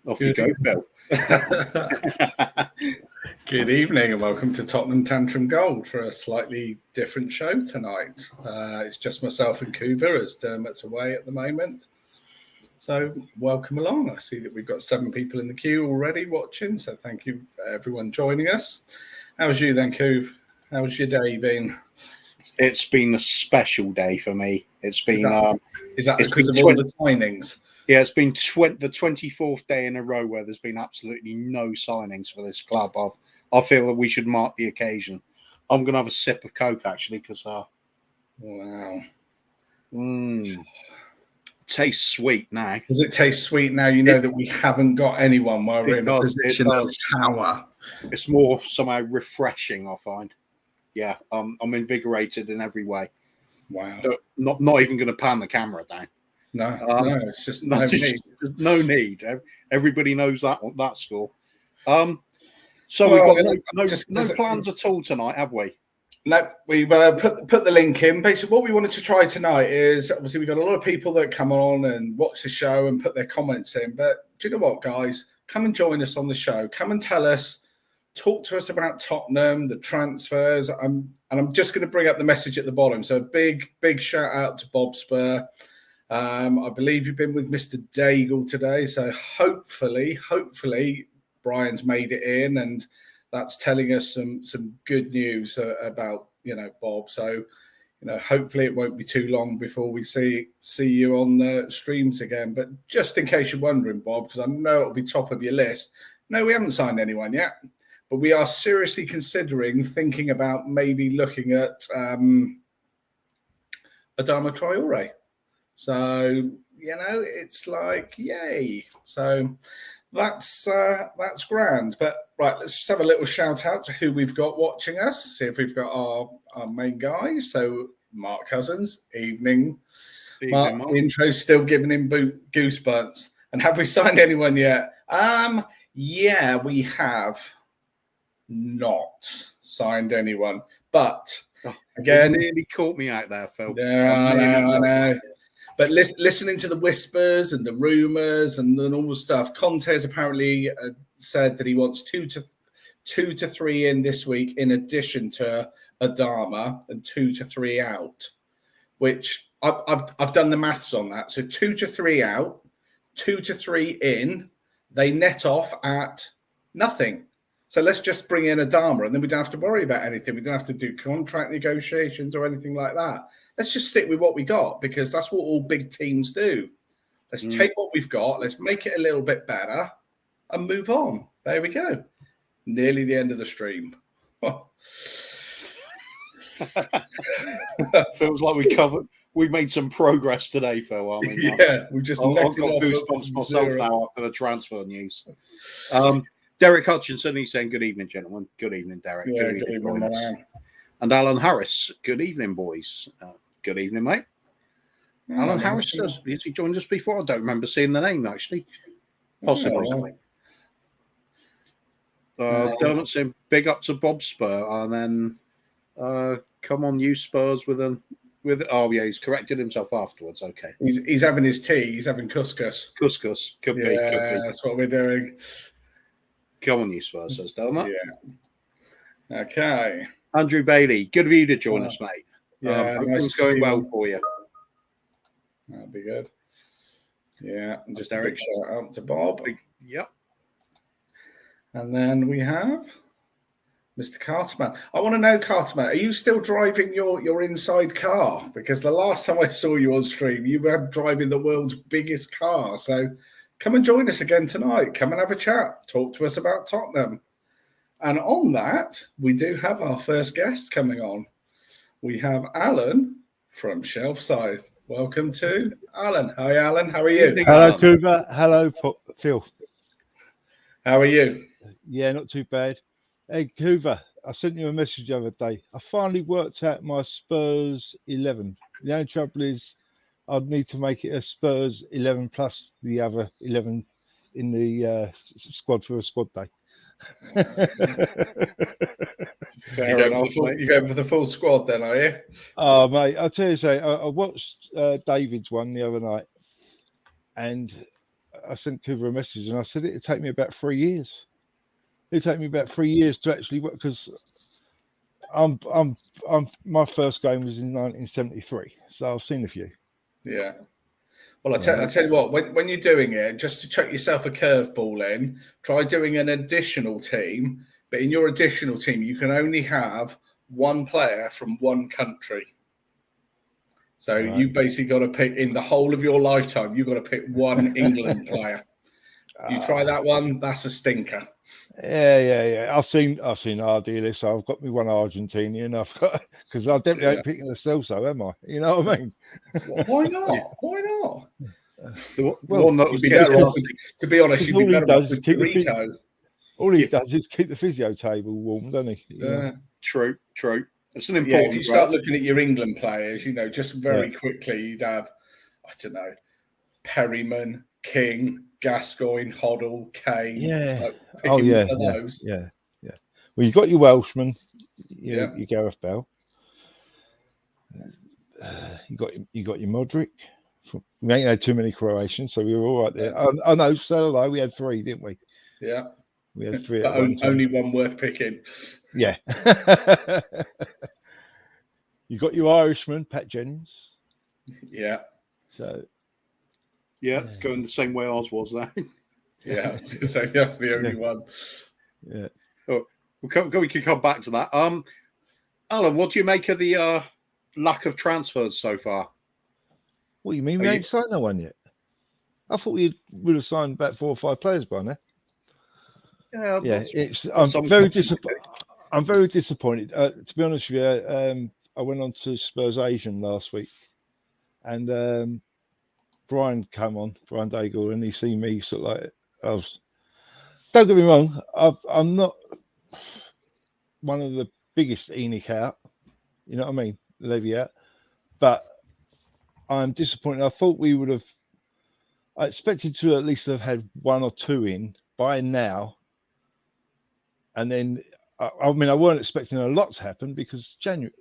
Off you go, Bill. Good evening and welcome to Tottenham Tantrum Gold for a slightly different show tonight. It's just myself and Coover as Dermot's away at the moment. So welcome along. I see that we've got 7 people in the queue already watching, so thank you for everyone joining us. How's you then, Coov? How's your day been? It's been a special day for me. It's been is that because of all the signings? Yeah, it's been the 24th day in a row where there's been absolutely no signings for this club. I feel that we should mark the occasion. I'm going to have a sip of Coke, actually, because... wow. Tastes sweet now. Does it taste sweet now? You know that we haven't got anyone while we're in a position of power. It's more somehow refreshing, I find. Yeah, I'm invigorated in every way. Wow. Not even going to pan the camera down. No, it's just no need. No need. Everybody knows that score. So we've got no plans at all tonight, have we? No, we've put the link in. Basically, what we wanted to try tonight is, obviously, we've got a lot of people that come on and watch the show and put their comments in. But do you know what, guys? Come and join us on the show. Come and talk to us about Tottenham, the transfers. I'm just going to bring up the message at the bottom. So a big shout out to Bob Spur. I believe you've been with Mr. Daigle today, so hopefully Brian's made it in, and that's telling us some good news about Bob. So hopefully it won't be too long before we see you on the streams again. But just in case you're wondering, Bob, because I know it'll be top of your list. No, we haven't signed anyone yet, but we are seriously thinking about maybe looking at Adama Traore. So, it's like, yay. So that's grand. But right, let's just have a little shout out to who we've got watching us. See if we've got our main guys. So Mark Cousins, evening. Mark. The intro's still giving him goosebumps. And have we signed anyone yet? Yeah, we have not signed anyone. But again, you nearly caught me out there, Phil. Yeah, I know. But listening to the whispers and the rumours and all the stuff, Conte's apparently said that he wants two to three in this week, in addition to Adama, and 2 to 3 out. Which I've done the maths on that. So 2 to 3 out, 2 to 3 in. They net off at nothing. So let's just bring in Adama, and then we don't have to worry about anything. We don't have to do contract negotiations or anything like that. Let's just stick with what we got, because that's what all big teams do. Let's take what we've got, let's make it a little bit better, and move on. There we go. Nearly the end of the stream. Feels like we made some progress today, Phil. I mean, yeah, we just. I've got goosebumps myself now after the transfer news. Derek Hutchinson, he's saying, "Good evening, gentlemen." Good evening, Derek. Yeah, good evening, man. And Alan Harris, good evening, boys. Good evening, mate. Alan Harris, has he joined us before? I don't remember seeing the name, actually. Possibly. Dermot saying, big up to Bob Spur. And then, come on, you Spurs he's corrected himself afterwards. Okay. He's having his tea. He's having couscous. Couscous. Could be. That's what we're doing. Come on, you Spurs, says Dermot. Yeah. Okay. Andrew Bailey, good of you to join us, mate. Yeah, everything's going well for you. That'll be good. Yeah, and just a big shout out to Bob. Yep. And then we have Mr. Carterman. I want to know, Carterman, are you still driving your inside car? Because the last time I saw you on stream, you were driving the world's biggest car. So come and join us again tonight. Come and have a chat. Talk to us about Tottenham. And on that, we do have our first guest coming on. We have Alan from Shelfside. Welcome to Alan. Hi, Alan. How are you? Hello, Coover. Hello, Phil. How are you? Yeah, not too bad. Hey, Coover, I sent you a message the other day. I finally worked out my Spurs 11. The only trouble is I'd need to make it a Spurs 11 plus the other 11 in the squad for a squad day. Fair enough. You're going for the full squad then, are you? Oh, mate, I'll tell you, I watched David's one the other night, and I sent Coover a message and I said it'd take me about 3 years. It'd take me about 3 years to actually work because I'm my first game was in 1973, so I've seen a few. Yeah. Well, I tell you what, when you're doing it, just to chuck yourself a curveball in, try doing an additional team. But in your additional team, you can only have one player from one country. So you basically got to pick in the whole of your lifetime. You've got to pick one England player. You try that one, that's a stinker. Yeah. I've seen our deal, so I've got me one Argentinian. I've got because I definitely ain't picking a Celso, am I? You know what I mean? Why not? Why not? The one that was to be honest, you'd be better off with Rico. All he does is keep the physio table warm, doesn't he? True. It's an important. If you start looking at your England players, just very quickly, you'd have, I don't know, Perryman, King, Gascoigne, Hoddle, Kane. Yeah. Those. Yeah. Well, you got your Welshman, your Gareth Bell. You got your Modric. We ain't had too many Croatians, so we were all right there. I know, so we had 3, didn't we? Yeah. We had 3 but only one worth picking. Yeah. You got your Irishman, Pat Jennings. Yeah. So. Yeah, going the same way ours was there. Yeah, so that's the only one. Yeah. Oh, we can come back to that. Alan, what do you make of the lack of transfers so far? What do you mean we ain't signed no one yet? I thought we would have signed about 4 or 5 players by now. Yeah. I'm very disappointed. I'm very disappointed. To be honest with you, I went on to Spurs Asian last week, and Brian Daigle, and he seen me sort of like don't get me wrong, I'm not one of the biggest ENIC out, you know what I mean, Levy out, but I'm disappointed. I thought I expected to at least have had 1 or 2 in by now, and then I weren't expecting a lot to happen because January,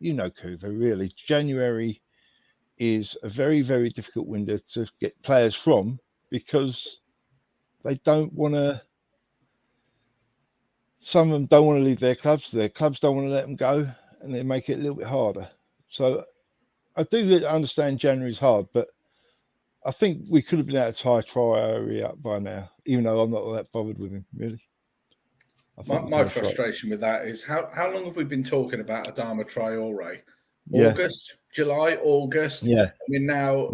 Coover, really, January is a very, very difficult window to get players from because they don't want to. Some of them don't want to leave their clubs. Their clubs don't want to let them go, and they make it a little bit harder. So I do understand January's hard, but I think we could have been able to tie Traore up by now, even though I'm not all that bothered with him, really. My frustration with that is how long have we been talking about Adama Traore? Yeah. August, July, August. Yeah. I mean, now,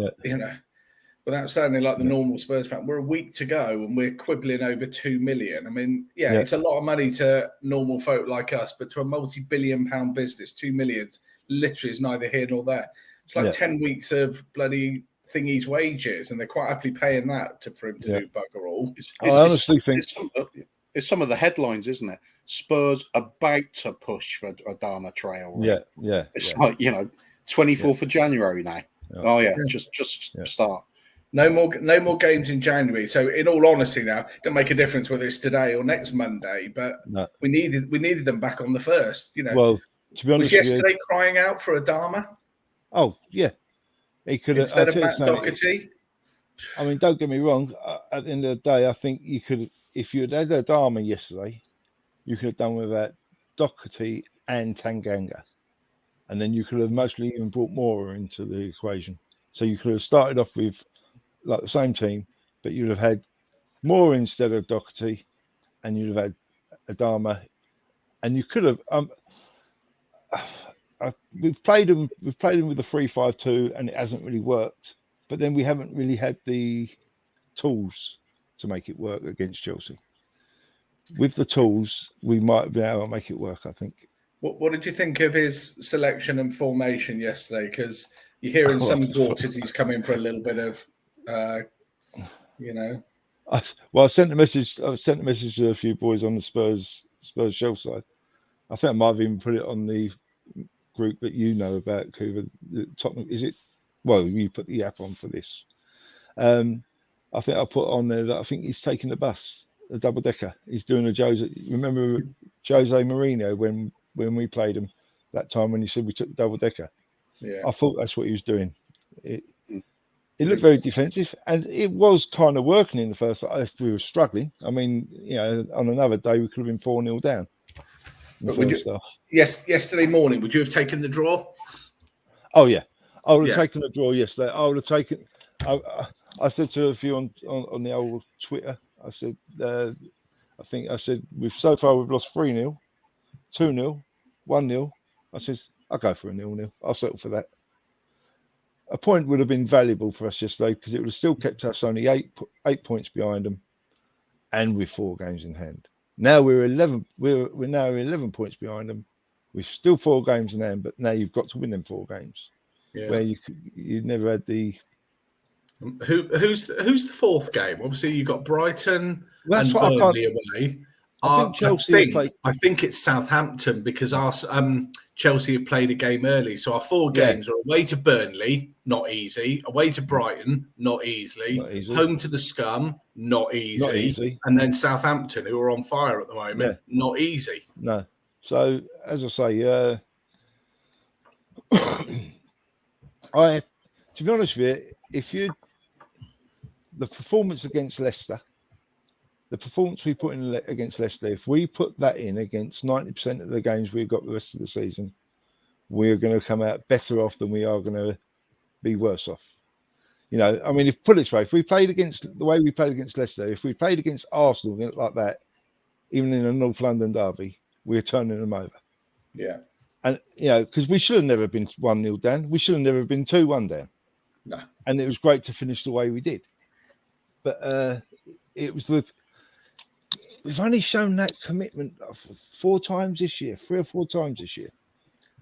without sounding like the normal Spurs fan, we're a week to go and we're quibbling over 2 million. I mean, it's a lot of money to normal folk like us, but to a multi-billion-pound business, 2 million literally is neither here nor there. It's like 10 weeks of bloody thingy's wages, and they're quite happily paying that for him to do bugger all. I honestly think it's some of the headlines, isn't it? Spurs about to push for Adama Traore. Yeah. It's like 24th of January now. Just start. No more games in January. So, in all honesty, now it don't make a difference whether it's today or next Monday. But we needed them back on the 1st. Well, to be honest, was yesterday crying out for Adama? Oh yeah, he could have instead of Matt Doherty. I mean, don't get me wrong. At the end of the day, I think you could, if you had Adama yesterday, you could have done without Doherty and Tanganga, and then you could have mostly even brought Mora into the equation. So you could have started off with like the same team, but you'd have had Mora instead of Doherty, and you'd have had Adama, and you could have. We've played them with the 3-5-2, and it hasn't really worked. But then we haven't really had the tools to make it work against Chelsea. With the tools, we might be able to make it work, I think. What did you think of his selection and formation yesterday? Because you hear in some quarters he's coming for a little bit of, I sent a message. I sent a message to a few boys on the Spurs shelf side. I think I might have even put it on the group that you know about, Coover. Tottenham, is it? Well, you put the app on for this. I think I put on there that I think he's taking the bus, a double decker. He's doing a Jose. Remember Jose Mourinho when we played him that time when he said we took the double decker? Yeah, I thought that's what he was doing. It looked very defensive, and it was kind of working in the first half. If we were struggling, I mean, on another day we could have been 4-0 down in the first half. Yesterday morning, would you have taken the draw? Oh yeah, I would have taken a draw yesterday. I would have taken. I said to a few on the old Twitter. I said, I think I said we've lost 3-0, 2-0, 1-0. I said I'll go for a 0-0. I'll settle for that. A point would have been valuable for us yesterday because it would have still kept us only 8 points behind them, and with 4 games in hand. Now we're 11. We're now 11 points behind them. We've still 4 games in hand, but now you've got to win them 4 games. Yeah. Where you never had the. Who's the 4th game? Obviously, you got Brighton and Burnley away. I think it's Southampton because our Chelsea have played a game early. So our 4 games are away to Burnley, not easy. Away to Brighton, not easy. Home to the Scum, not easy. And then Southampton, who are on fire at the moment, not easy. No. So, as I say, to be honest with you, the performance against Leicester, the performance we put in against Leicester, if we put that in against 90% of the games we've got the rest of the season, we're going to come out better off than we are going to be worse off. I mean, put it this way, if we played against the way we played against Leicester, if we played against Arsenal like that, even in a North London derby, we're turning them over. Yeah. And, because we should have never been 1-0 down. We should have never been 2-1 down. No. And it was great to finish the way we did. But it was we've only shown that commitment 4 times this year, 3 or 4 times this year.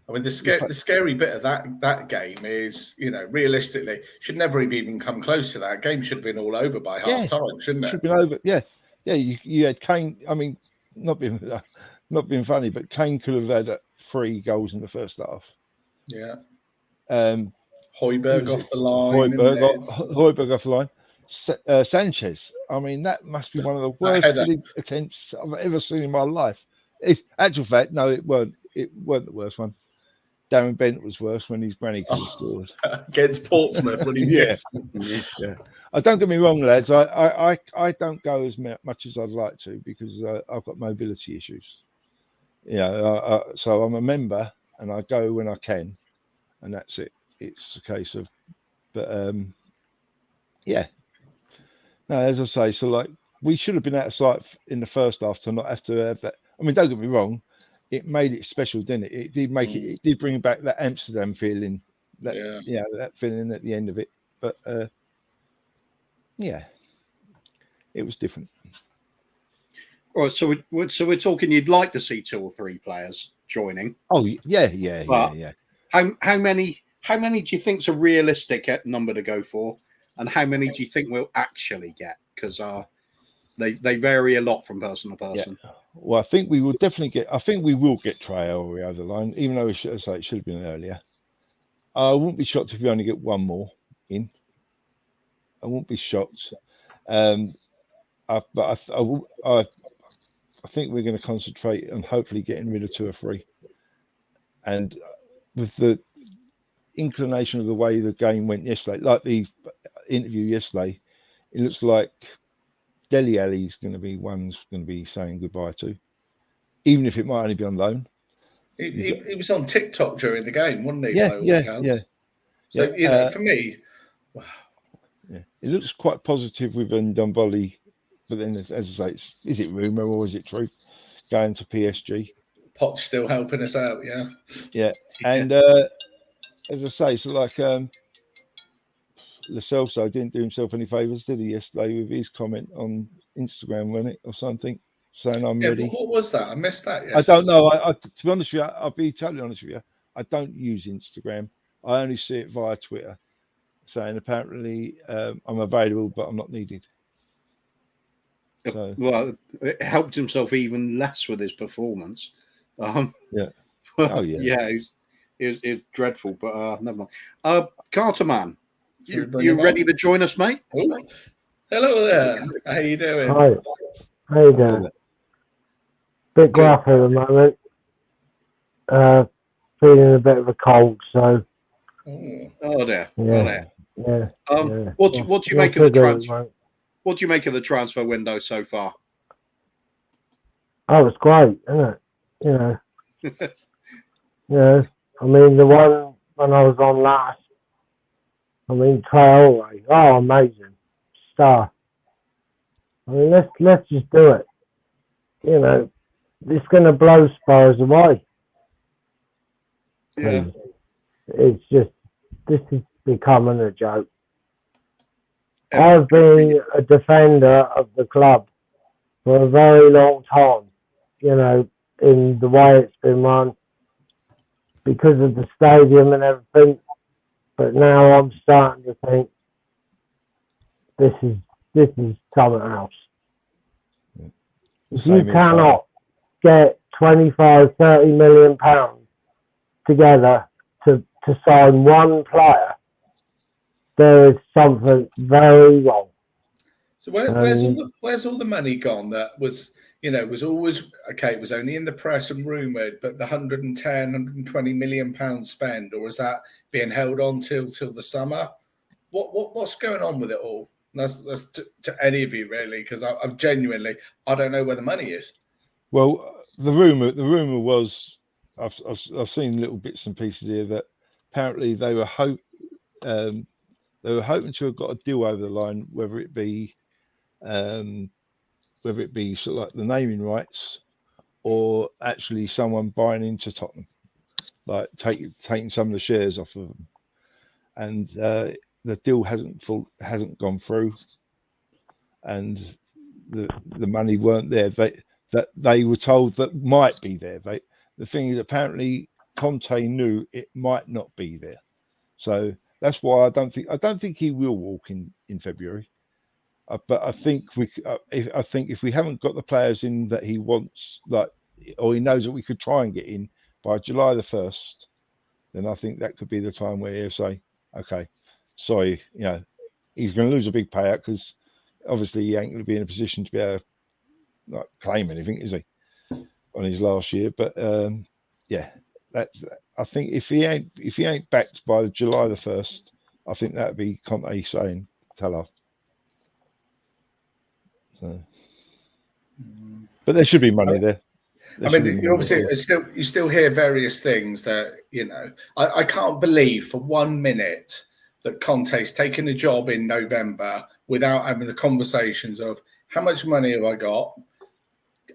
I mean, the scary bit of that game is, realistically, should never have even come close to that. Game should have been all over by half time, shouldn't it? Should have been over. Yeah. Yeah, you had Kane. I mean, not being funny, but Kane could have had 3 goals in the first half. Yeah. Højbjerg off the line. Højbjerg off the line. Sanchez. I mean, that must be one of the worst attempts I've ever seen in my life. Actual fact, no, it weren't. It weren't the worst one. Darren Bent was worse when his granny could have scored against Portsmouth when he missed. Yeah. Don't get me wrong, lads. I don't go as much as I'd like to because I've got mobility issues. So I'm a member and I go when I can, and that's it. It's a case of, but No, as I say, so we should have been out of sight in the first half to not have to have that. I mean, don't get me wrong. It made it special, didn't it? It did make it. It did bring back that Amsterdam feeling. That feeling at the end of it. But it was different. All right, so we're talking. You'd like to see 2 or 3 players joining. Oh yeah. How many do you think's a realistic number to go for, and how many do you think we'll actually get? Because they vary a lot from person to person. Yeah. Well, I think we will definitely get. I think we will get Traore over the line, even though it should have been earlier. I wouldn't be shocked if we only get 1 more in. I won't be shocked. But I think we're going to concentrate on hopefully getting rid of 2 or 3. And with the inclination of the way the game went yesterday, like the interview yesterday, it looks like Dele Alli's going to be saying goodbye to, even if it might only be on loan. He was on TikTok during the game, wasn't he? Yeah. So for me, wow. Yeah, it looks quite positive with Ndombele, but then as I say, is it rumor or is it truth? Going to PSG. Pot's still helping us out, yeah. And as I say, so Lo Celso didn't do himself any favours, did he, yesterday with his comment on Instagram, wasn't it, or something, saying I'm ready. What was that? I missed that yesterday. I don't know. To be honest with you, I'll be totally honest with you. I don't use Instagram. I only see it via Twitter, saying apparently I'm available, but I'm not needed. So, well, it helped himself even less with his performance. Yeah. Yeah, it was dreadful, but never mind. Carter Man, you ready to join us, mate? Oh. Hello there. How you doing? Hi. How you doing? Bit gruff at the moment. Feeling a bit of a cold, so. Oh dear. Yeah. Yeah. Yeah. What do you make of the transfer? What do you make of the transfer window so far? Oh, it's great, isn't it? You know. Yeah. I mean, the one when I was on last. I mean, Traore. Oh, amazing star. I mean, let's just do it. You know, it's going to blow Spurs away. Yeah. It's just, this is becoming a joke. I've been a defender of the club for a very long time, you know, in the way it's been run because of the stadium and everything. But now I'm starting to think this is something else. If you cannot get 25, 30 million pounds together to sign one player, there is something very wrong. So where's all the money gone that was, you know, was always, okay, it was only in the press and rumoured, but the 110, 120 million pounds spent, or is that being held on till the summer? What's going on with it all? That's to any of you really, because I'm genuinely, I don't know where the money is. Well, the rumor was, I've seen little bits and pieces here that apparently they were hoping to have got a deal over the line, whether it be sort of like the naming rights, or actually someone buying into Tottenham, like taking some of the shares off of them, and the deal hasn't gone through, and the money weren't there. They were told that might be there. The thing is, apparently Conte knew it might not be there, so that's why I don't think he will walk in February. But I think if we haven't got the players in that he wants, like, or he knows that we could try and get in by July the 1st, then I think that could be the time where he'll say, okay, sorry, you know, he's going to lose a big payout because obviously he ain't going to be in a position to be able to, like, claim anything, is he, on his last year? But yeah, I think if he ain't backed by July the 1st, I think that'd be Conte saying, tell off. So. But there should be money there. I mean, obviously, you still hear various things that, you know, I can't believe for 1 minute that Conte's taken a job in November without having the conversations of how much money have I got?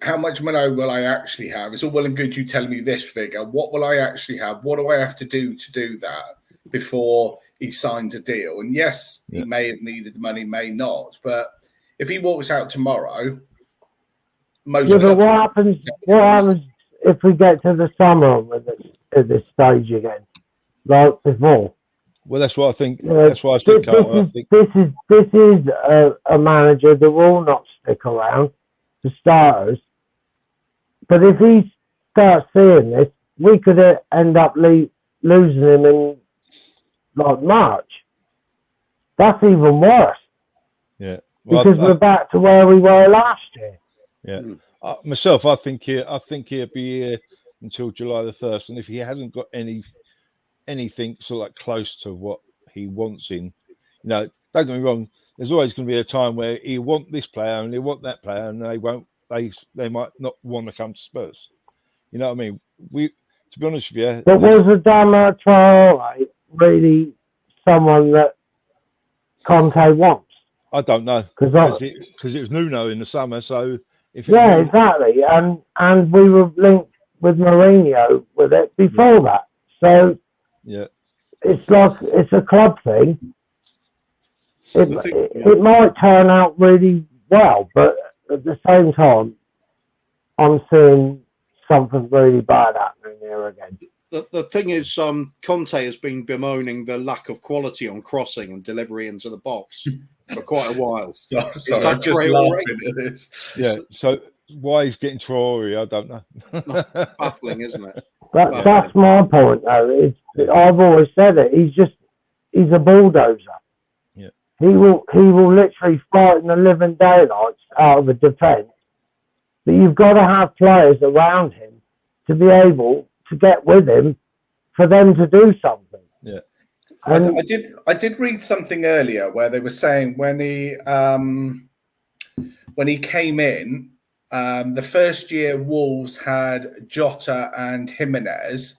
How much money will I actually have? It's all well and good you telling me this figure. What will I actually have? What do I have to do that before he signs a deal? And yes, he may have needed the money, may not. But if he walks out tomorrow, but what happens if we get to the summer at this stage again, like before? Well, that's what I think. That's why I said, Carl, this is a manager that will not stick around for starters. But if he starts seeing this, we could end up losing him in like March. That's even worse. Yeah, because we're back to where we were last year. Yeah, myself, I think he'll be here until July the 1st, and if he hasn't got anything sort of like close to what he wants in, you know, don't get me wrong, there's always going to be a time where he want this player and they want that player, and they might not want to come to Spurs. You know what I mean? To be honest with you, but was Adama Traore really someone that Conte wants? I don't know, because it was Nuno in the summer, so. Exactly, and we were linked with Mourinho with it before that. So it's like it's a club thing. It might turn out really well, but at the same time, I'm seeing something really bad happening here again. The thing is, Conte has been bemoaning the lack of quality on crossing and delivery into the box for quite a while. Sorry, I'm just laughing at this. Yeah, so why he's getting Traore, I don't know. Baffling, isn't it? That's my point, though. I've always said it. He's a bulldozer. Yeah, he will literally fight in the living daylights out of a defence. But you've got to have players around him to be able to get with him for them to do something. Yeah. And I did read something earlier where they were saying when he came in, the first year Wolves had Jota and Jimenez,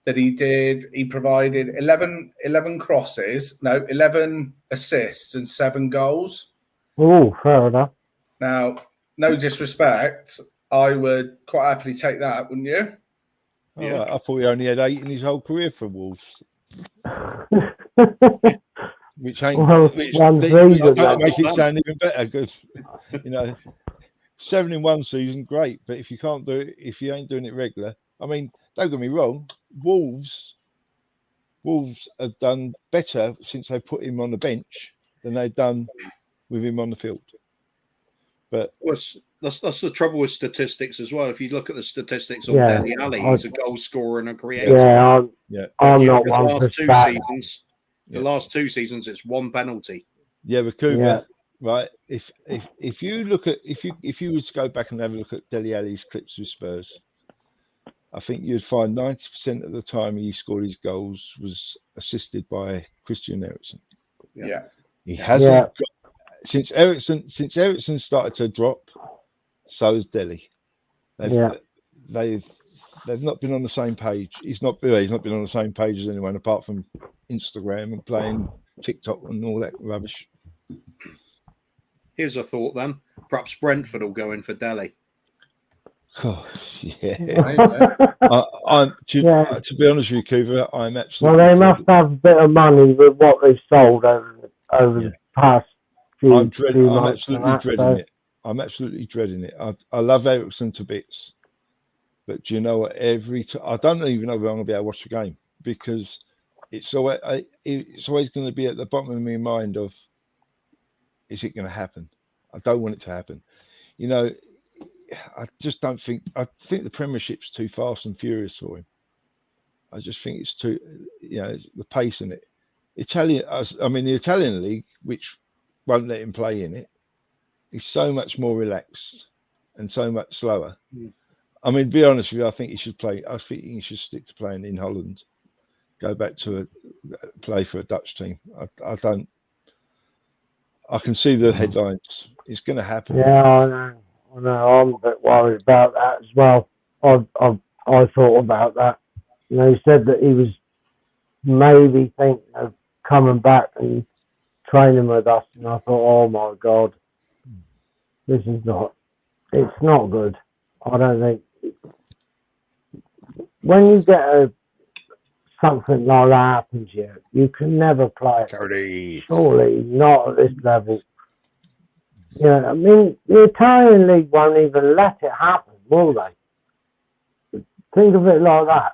that he provided 11 crosses, 11 assists and 7 goals. oh, fair enough. Now, no disrespect, I would quite happily take that, wouldn't you? Yeah. I thought he only had 8 in his whole career for Wolves. Which ain't Well, one season, don't make it sound even better. Good, 7 in one season, great. But if you can't do it, if you ain't doing it regular, I mean, don't get me wrong, Wolves have done better since they put him on the bench than they've done with him on the field. But that's the trouble with statistics as well. If you look at the statistics on Yeah, Dele Alli, he's a goal scorer and a creator. I'm If you not look at the one for last 2 stats. seasons. The last 2 seasons, it's 1 penalty. Yeah, but Kuba, right? If you look at if you were to go back and have a look at Dele Alli's clips with Spurs, I think you'd find 90% of the time he scored his goals was assisted by Christian Eriksen. Yeah. He hasn't got, since Eriksen started to drop, so has Dele. They've not been on the same page. He's not been on the same page as anyone apart from Instagram and playing TikTok and all that rubbish. Here's a thought then. Perhaps Brentford will go in for Dele. Oh, yeah. To be honest with you, Kuva, I'm absolutely. Well, they must have a bit of money with what they've sold over the past few months. I'm absolutely dreading it. I'm absolutely dreading it. I love Eriksen to bits, but do you know what? I don't even know if I'm going to be able to watch the game because it's always going to be at the bottom of my mind of, is it going to happen? I don't want it to happen. I just don't think. I think the Premiership's too fast and furious for him. I just think it's too, the pace in it. The Italian league, which won't let him play in it, is so much more relaxed and so much slower. I mean, to be honest with you, I think he should play. I think he should stick to playing in Holland. Go back to play for a Dutch team. I don't. I can see the headlines. It's going to happen. Yeah, I know. I'm a bit worried about that as well. I thought about that. He said that he was maybe thinking of coming back and training with us, and I thought, oh my God, it's not good. I don't think when you get something like that happens to you, you can never play. Surely not at this level. I mean, the Italian league won't even let it happen, will they? Think of it like that.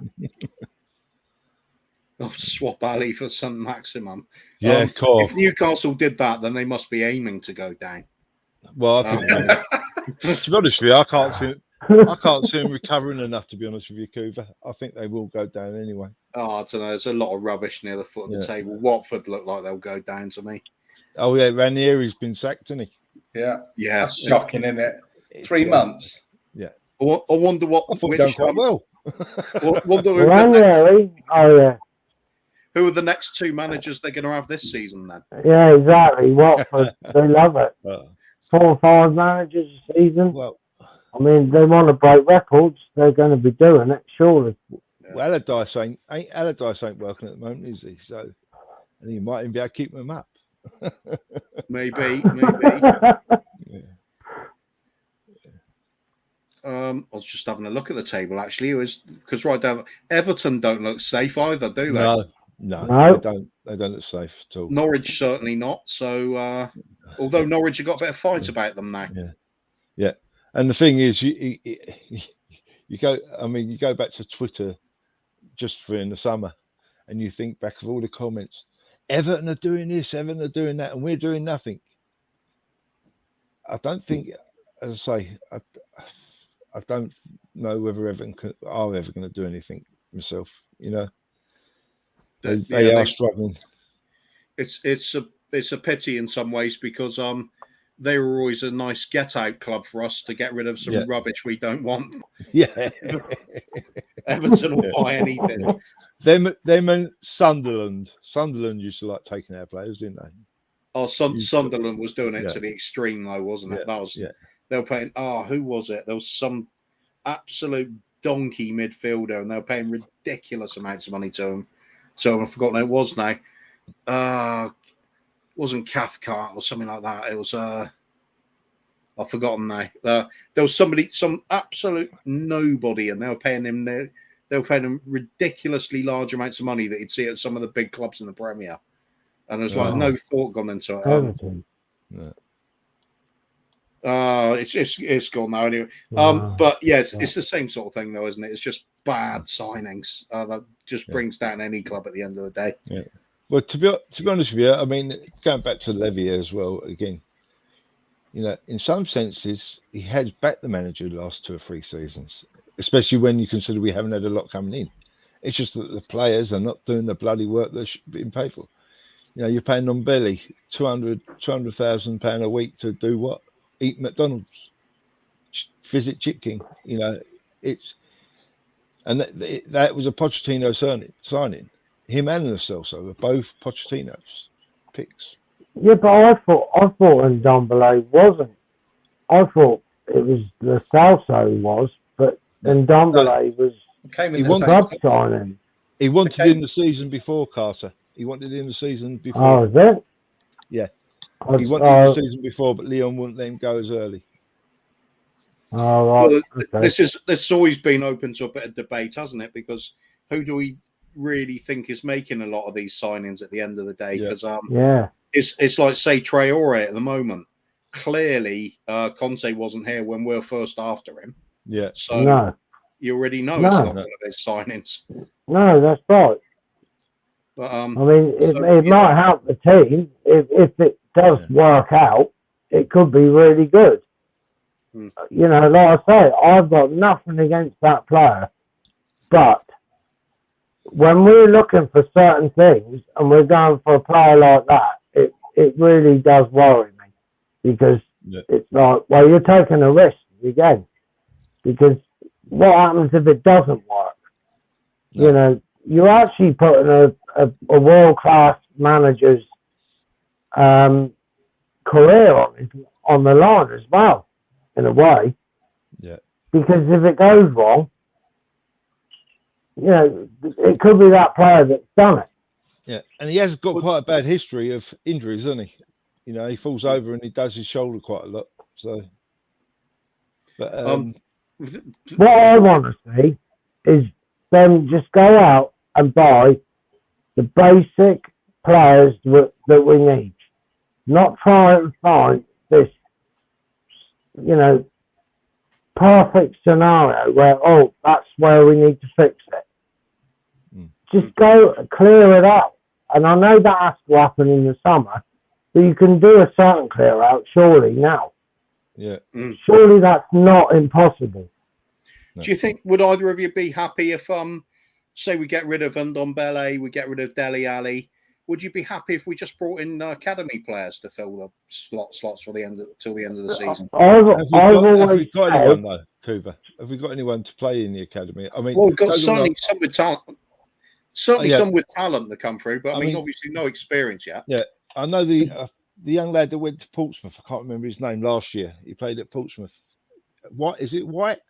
I'll swap Ali for St. Maximum. Yeah, cool. If Newcastle did that, then they must be aiming to go down. Well, I think, to be honest with you, I can't see them recovering enough. To be honest with you, Kuva, I think they will go down anyway. Oh, I don't know. There's a lot of rubbish near the foot of the table. Watford look like they'll go down to me. Oh yeah, Ranieri's been sacked, hasn't he? Yeah. That's shocking, isn't it? 3 months. Yeah. I wonder what. I thought done quite well. Wonder who are the next 2 managers they're going to have this season then? Yeah, exactly. Watford, they love it. 4 or 5 managers a season. Well, I mean, they want to break records. They're going to be doing it, surely. Yeah. Well, Allardyce ain't working at the moment, is he? So, and he might even be able to keep them up. Maybe. I was just having a look at the table actually. It was because right down Everton don't look safe either, do they? No. They don't look safe at all. Norwich certainly not. So, although Norwich have got a bit of fight about them now. Yeah. And the thing is, you go back to Twitter just for in the summer, and you think back of all the comments. Everton are doing this, Everton are doing that, and we're doing nothing. I don't think, as I say, I don't know whether Everton are ever going to do anything myself. They are struggling. It's a pity in some ways because they were always a nice get-out club for us to get rid of some rubbish we don't want. Yeah. Everton will buy anything. Them and Sunderland. Sunderland used to like taking our players, didn't they? Oh, Sunderland was doing it Yeah. to the extreme, though, wasn't it? Yeah, That was. yeah. They were paying. Oh, who was it? There was some absolute donkey midfielder, and they were paying ridiculous amounts of money to him. So I've forgotten who it was now. It wasn't Cathcart or something like that. It was. I've forgotten now. There was somebody, some absolute nobody, and they were paying him. They were paying him ridiculously large amounts of money that you'd see at some of the big clubs in the Premier. And there's like no thought gone into it. It's gone now anyway. But yes, it's the same sort of thing though, isn't it? It's just bad signings that just brings down any club at the end of the day. Yeah. Well, to be honest with you, I mean, going back to Levy as well again. You know, in some senses, he has backed the manager the last 2 or 3 seasons, especially when you consider we haven't had a lot coming in. It's just that the players are not doing the bloody work they're being paid for. You know, you're paying Nombelli £200,000 a week to do what? Eat McDonald's, visit Chip King. You know, that was a Pochettino signing. Him and Lo Celso were both Pochettino's picks. Yeah, but I thought Ndombele wasn't. I thought it was Lo Celso was, but Ndombele was the club signing. He wanted in the season before, Carter. He wanted in the season before. Oh, is it? Yeah. He wanted in the season before, but Leon wouldn't let him go as early. Oh, right. Well, okay. This has always been open to a bit of debate, hasn't it? Because who do we really think is making a lot of these signings at the end of the day? Because it's like, say, Traore at the moment. Clearly, Conte wasn't here when we were first after him. Yeah. So you already know it's not one of his signings. No, that's right. But, I mean, it might help the team if it does work out. It could be really good. You know, like I say, I've got nothing against that player, but when we're looking for certain things and we're going for a player like that, it really does worry me, because it's like, well, you're taking a risk again, because what happens if it doesn't work? You know, you're actually putting a world-class manager's career on the line as well, in a way. Yeah. Because if it goes wrong, you know, it could be that player that's done it. Yeah, and he has got quite a bad history of injuries, hasn't he? You know, he falls over and he does his shoulder quite a lot. So, but what I want to see is them just go out and buy the basic players that we need. Not try and find this, you know, perfect scenario where, that's where we need to fix it. Just go clear it out. And I know that has to happen in the summer, but you can do a certain clear out surely now. Yeah. Surely that's not impossible. Do you think, would either of you be happy if, say, we get rid of Ndombele, we get rid of Dele Alli? Would you be happy if we just brought in academy players to fill the slots for till the end of the season? Have we got anyone though, Kuba? Have we got anyone to play in the academy? I mean, well, we've got certainly some with talent. Certainly some with talent that come through, but I mean, obviously no experience yet. Yeah, I know the young lad that went to Portsmouth. I can't remember his name last year. He played at Portsmouth. What is it? White?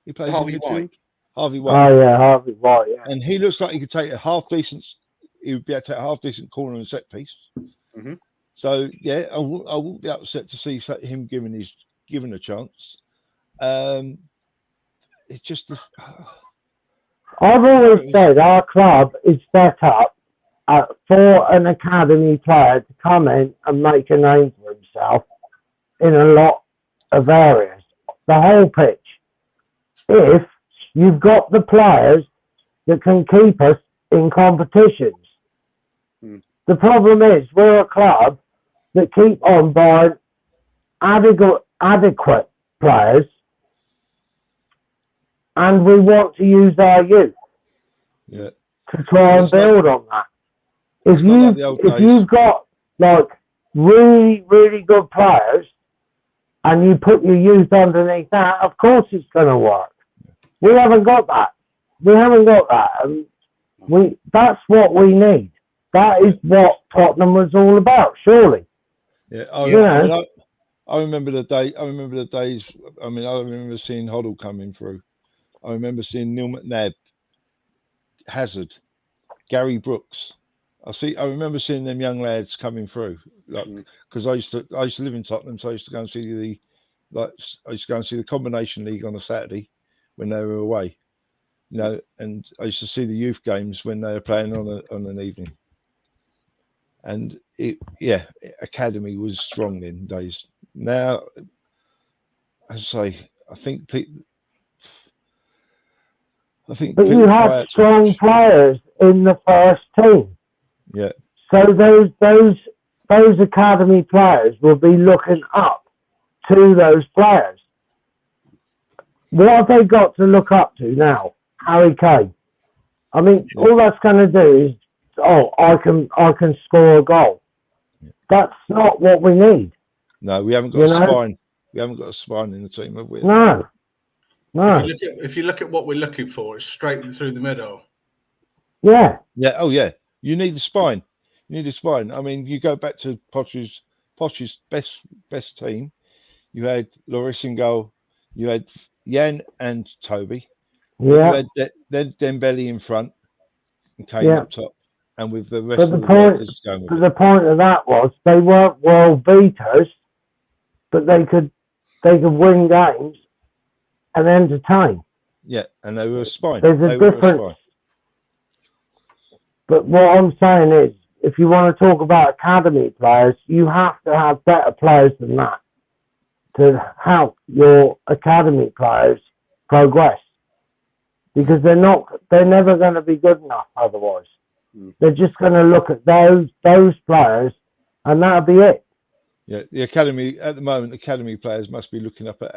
He played Harvey White. Harvey White. Oh yeah, Harvey White. Yeah. And he looks like he could take a half decent. He would be able to take a half decent corner and set piece. Mm-hmm. So yeah, I won't be upset to see him given a chance. It's just. I've always said our club is set up for an academy player to come in and make a name for himself in a lot of areas. The whole pitch. If you've got the players that can keep us in competitions. The problem is we're a club that keep on buying adequate players, and we want to use our youth to try and build on that. If you've got like really, really good players and you put your youth underneath that, of course it's going to work. We haven't got that. And that's what we need. That is what Tottenham was all about, surely. Yeah, I remember the day. I remember the days. I mean, I remember seeing Hoddle coming through. I remember seeing Neil McNabb, Hazard, Gary Brooks. I remember seeing them young lads coming through, like because I used to live in Tottenham, so I used to go and see the Combination League on a Saturday when they were away, you know, and I used to see the youth games when they were playing on an evening. And academy was strong in days. Now, as I say, I think but you had strong players in the first team. Yeah. So those academy players will be looking up to those players. What have they got to look up to now? Harry Kane. I mean, all that's going to do is, I can score a goal. That's not what we need. No, we haven't got a spine. We haven't got a spine in the team, have we? No. If you look at what we're looking for, it's straight through the middle. Yeah. Yeah. Oh, yeah. You need a spine. You need a spine. I mean, you go back to Poch's best team. You had Lloris in goal. You had Jan and Toby. Yeah. You had then Dembele in front and Kane up top, and with the rest of the workers going with it. The point of that was they weren't world beaters, but they could win games and entertain. Yeah, and they were a spine. There's a difference. But what I'm saying is, if you want to talk about academy players, you have to have better players than that to help your academy players progress. Because they're never going to be good enough otherwise. They're just going to look at those players and that'll be it. Yeah, the academy at the moment, academy players must be looking up at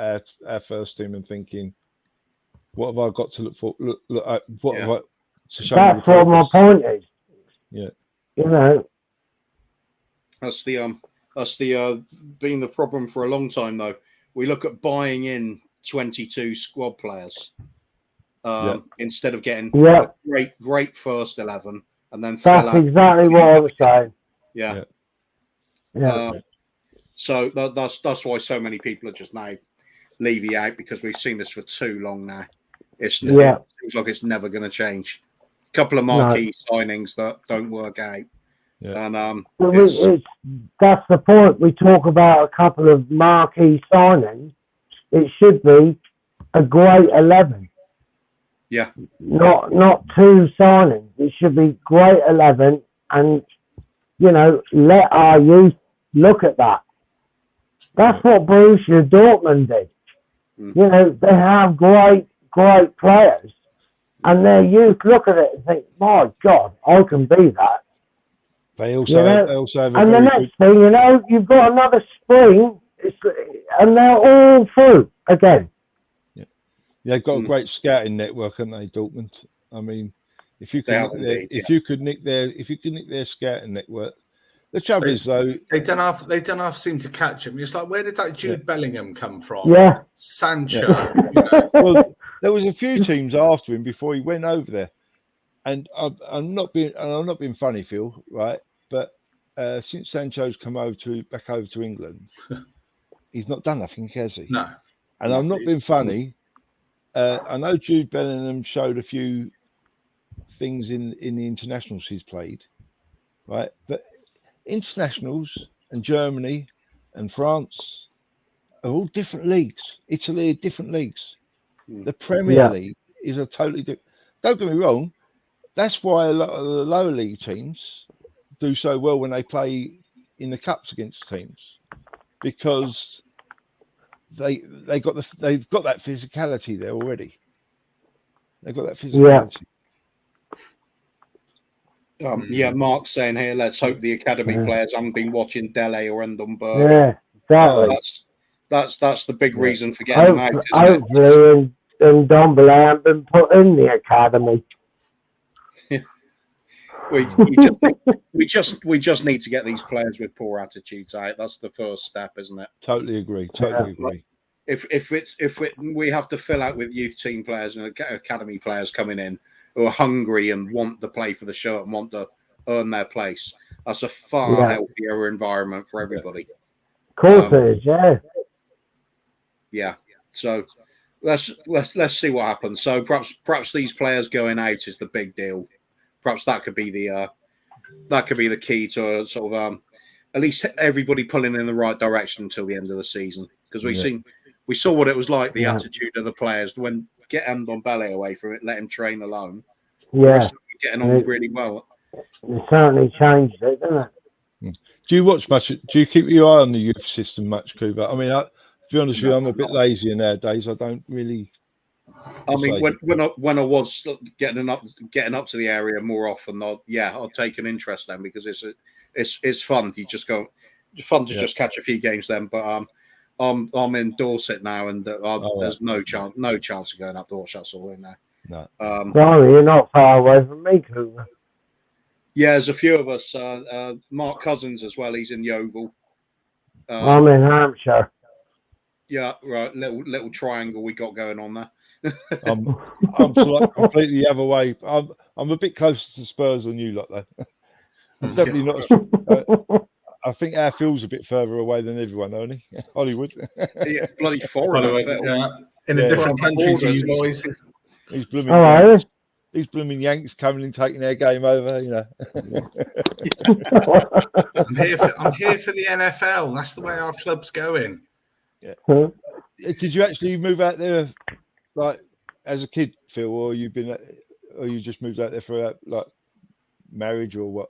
our first team and thinking, what have I got to look for? Look at what have I to show. That's what my point is. Yeah, you know, that's the been the problem for a long time though. We look at buying in 22 squad players instead of getting a great first 11 and then that's exactly what I was saying. Yeah. So that's why so many people are just now leaving out, because we've seen this for too long now. It seems like it's never going to change. A couple of marquee signings that don't work out. Yeah. And that's the point. We talk about a couple of marquee signings. It should be a great 11. Yeah. Not two signings. It should be great 11, and let our youth look at that. That's what Borussia Dortmund did. They have great players, and their youth look at it and think, "My God, I can be that." They also have and the next thing you've got another spring, and they're all through again. Yeah, they've got a great scouting network, haven't they, Dortmund? I mean, if you could nick their scouting network. The trouble is, though, they don't have seem to catch him. It's like, where did that Jude Bellingham come from? Yeah, Sancho. Well, there was a few teams after him before he went over there, and I'm not being funny, Phil, right? But since Sancho's come back over to England, he's not done nothing, has he? No. And I'm not being funny. I know Jude Bellingham showed a few things in the internationals he's played, right? But internationals and Germany and France are all different leagues. Italy are different leagues. The Premier League is a totally different. Don't get me wrong. That's why a lot of the lower league teams do so well when they play in the cups against teams, because they've got that physicality there already. They've got that physicality. Mark's saying here, let's hope the academy players haven't been watching Dele or Endonberg. Yeah, exactly. That's the big reason for getting them out. Hopefully, Ndombele haven't been put in the academy. we just need to get these players with poor attitudes out. That's the first step, isn't it? Totally agree. If we have to fill out with youth team players and academy players coming in who are hungry and want to play for the shirt and want to earn their place, that's a far healthier environment for everybody. Of course it is, yeah. Yeah. So let's see what happens. So perhaps these players going out is the big deal. Perhaps that could be the key to sort of at least everybody pulling in the right direction until the end of the season, because we saw what it was like, the attitude of the players when get Ndombele away from it, let him train alone. Yeah, getting on really well. It certainly changed it, doesn't it? Do you watch much? Do you keep your eye on the youth system much, Kuba? I mean, to be honest with you, I'm a bit lazy nowadays. I don't really. I mean, when I was getting up to the area more often, I'll take an interest then, because it's fun. You just go, fun to just catch a few games then. But I'm in Dorset now, and there's no chance of going up Dorset. That's all in there. No. Sorry, you're not far away from me, Cooper. Yeah, there's a few of us. Mark Cousins as well. He's in Yeovil. I'm in Hampshire. Yeah, right. Little triangle we got going on there. I'm completely the other way. I'm a bit closer to Spurs than you lot, though. I'm definitely not. I think our Phil's a bit further away than everyone, only Hollywood. Yeah, bloody foreigner. In a different country to you boys. He's blooming. These blooming Yanks coming and taking their game over, you know. I'm here for the NFL. That's the way our club's going. Yeah. Did you actually move out there, like as a kid, Phil, or you just moved out there for like marriage or what?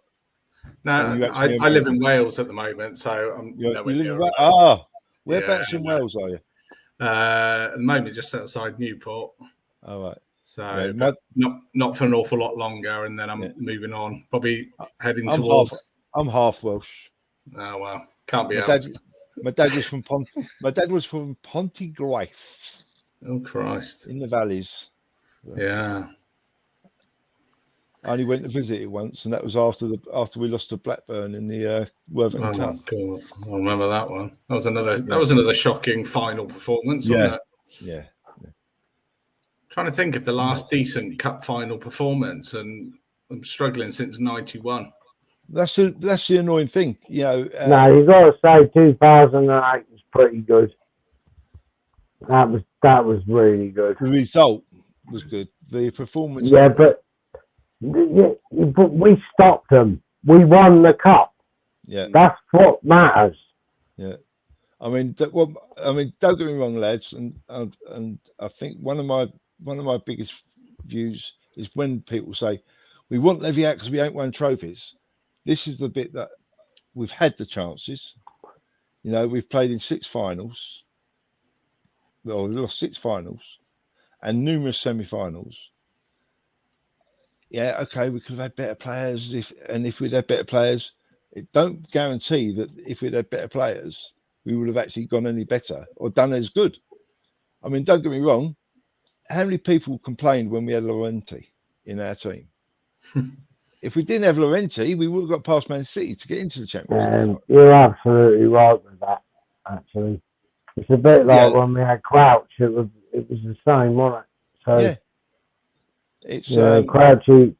No, I live in Wales at the moment, so I'm nowhere near. Whereabouts in Wales are you? At the moment, just outside Newport. All right. So not for an awful lot longer, and then I'm moving on. Probably heading towards. I'm half Welsh. Oh well, can't be out. My dad was from Pontygraff. Oh Christ! In the valleys. Yeah. I only went to visit it once, and that was after we lost to Blackburn in the Worthing Cup. God. I remember that one. That was another shocking final performance, wasn't it? Yeah. Trying to think of the last decent cup final performance, and I'm struggling since '91. That's the annoying thing, you know. No, you got to say 2008 was pretty good. That was really good. The result was good. The performance. Yeah, but we stopped them. We won the cup. Yeah, that's what matters. Yeah, I mean, don't get me wrong, lads, and I think one of my biggest views is when people say we want Levy out because we ain't won trophies. This is the bit that we've had the chances. You know, we've played in 6 finals. Well, we lost 6 finals and numerous semi-finals. Yeah, okay, we could have had better players if we'd had better players. It don't guarantee that if we'd had better players, we would have actually gone any better or done as good. I mean, don't get me wrong. How many people complained when we had Llorente in our team? If we didn't have Llorente, we would have got past Man City to get into the Champions League. You're absolutely right with that, actually. It's a bit like when we had Crouch. It was the same, wasn't it? So, yeah. It's Crouchy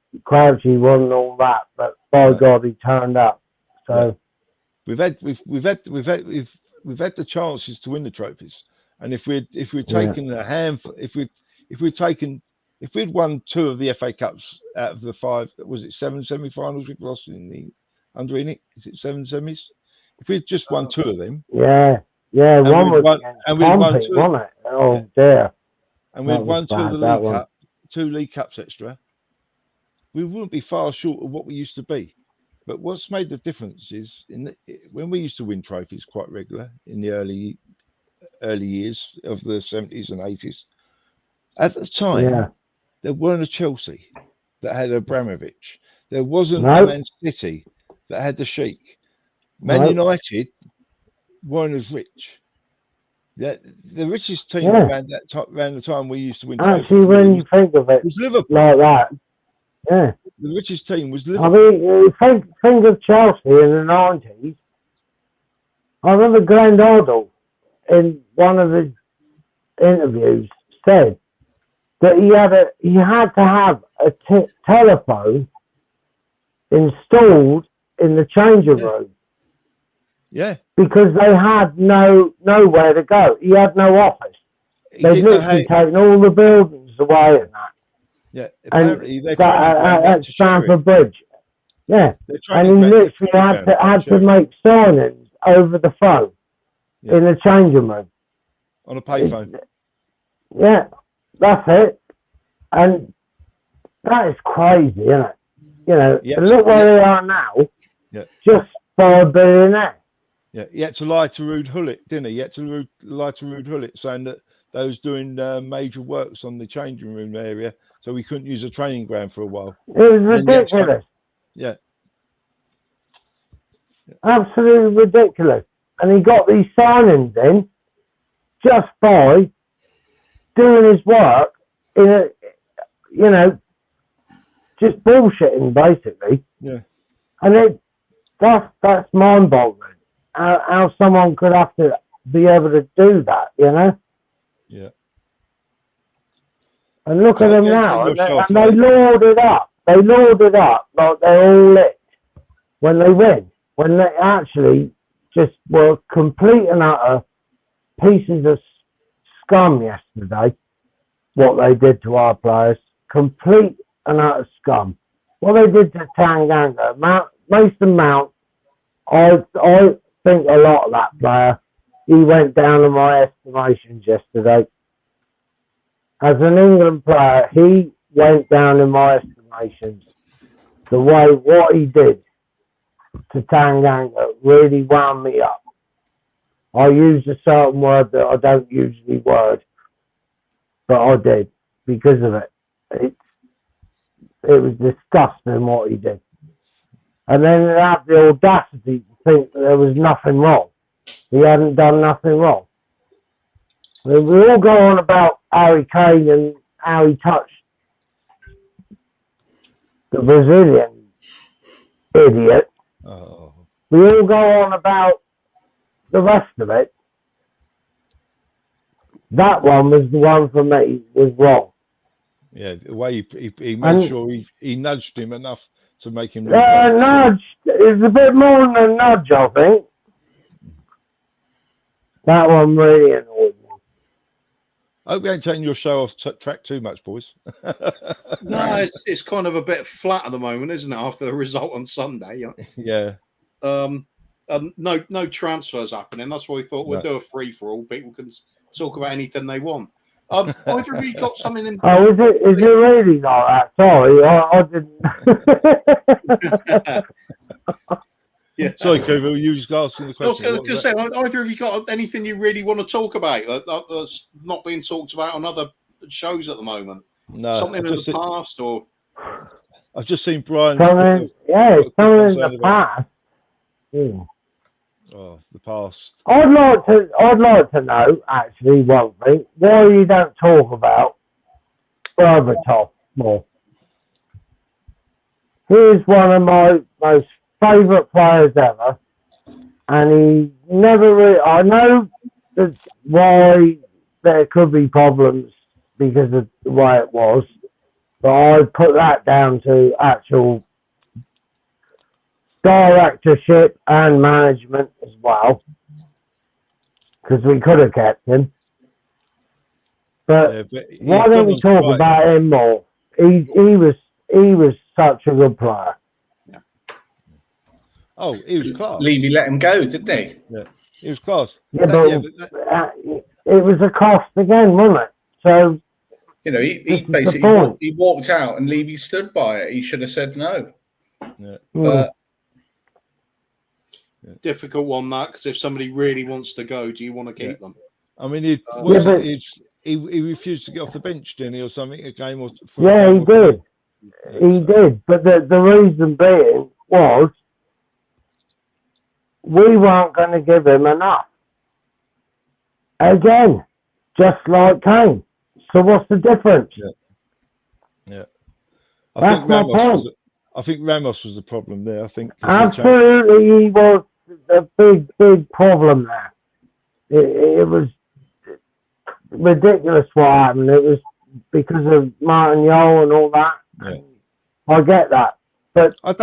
wasn't all that, but by God, he turned up. So we've had the chances to win the trophies, and if we'd taken a handful, if we'd won 2 of the FA Cups out of the 5, was it 7 semi-finals we've lost in the under Enoch? Is it 7 semis? If we'd just won 2 of them, one was and we won 2, wasn't it? Oh dear! And we'd won 2 of the League Cup, 2 League Cups extra. We wouldn't be far short of what we used to be. But what's made the difference is when we used to win trophies quite regular in the early years of the 70s and 80s. At the time, there weren't a Chelsea that had Abramovich. There wasn't a Man City that had the Sheikh. Man United weren't as rich. The richest team around the time we used to win trophies. Actually, when you think of it was Liverpool. like that, Yeah. The richest team was I Liverpool. mean, think of Chelsea in the 90s. I remember Glenn Hoddle in one of his interviews said that he had to have a telephone installed in the changing room Yeah. because they had nowhere to go. He had no office. They'd literally taken all the buildings away and that. Yeah, apparently and at to Stamford Bridge. Yeah, and he ground literally had to make signings over the phone in the changing room on a payphone. Yeah, that's it. And that is crazy, isn't it? You know, and look where they are now. Yeah, just by being there. Yeah, he had to lie to Ruud Gullit, didn't he? He had to lie to Ruud Gullit, saying that they was doing major works on the changing room area, so we couldn't use a training ground for a while. It was ridiculous. Yeah. Absolutely ridiculous. And he got these signings in just by doing his work in a, you know, just bullshitting basically. Yeah. And that's mind-boggling. How someone could have to be able to do that, you know? Yeah. And look at them now, and they lord it up. They lord it up like they're all lit when they win. When they actually just were complete and utter pieces of scum yesterday, what they did to our players. Complete and utter scum. What they did to Tanganga, Mason Mount, I think a lot of that player, he went down in my estimations yesterday. As an England player, he went down in my estimations. The way what he did to Tanganga really wound me up. I used a certain word that I don't usually word, but I did because of it. It was disgusting what he did. And then they had the audacity to think that there was nothing wrong. He hadn't done nothing wrong. I mean, we all go on about Harry Kane and how he touched the Brazilian idiot. Oh. We all go on about the rest of it. That one was the one for me was wrong. Yeah, the way he made sure he nudged him enough to make him. Nudged. It's a bit more than a nudge, I think. That one really annoyed me. I hope we ain't taking your show off track too much, boys. No, it's kind of a bit flat at the moment, isn't it? After the result on Sunday. Yeah. No transfers happening. That's why we thought we'd do a free for all. People can talk about anything they want. Either of you got something in? Oh, is it really like that? Sorry, I didn't. Yeah. Sorry, Coover, you just asking the question. I was going to say, either of you got anything you really want to talk about that's not being talked about on other shows at the moment? No, something in the past, or I've just seen Brian. Something in the past. Oh, the past. I'd like to know actually one thing: why you don't talk about Berbatov more. He's one of my most favourite players ever, and he never really. I know that why there could be problems because of the way it was, but I put that down to actual directorship and management as well, because we could have kept him. But why don't we talk about him more? He was such a good player. Yeah. Oh, he was class. Levy let him go, didn't he? Yeah, he was class. Yeah, but it was a cost again, wasn't it? So you know, he basically he walked out and Levy stood by it. He should have said no. Yeah. But difficult one that, because if somebody really wants to go, do you want to keep them? I mean, he refused to get off the bench, didn't he, or something? A game or he did. He did, but the reason being was we weren't going to give him enough. Again, just like Kane. So what's the difference? Yeah. I think Ramos was the problem there. I think absolutely he was a big problem there. It was ridiculous what happened. It was because of Martin Yole and all that. Yeah. I get that, but I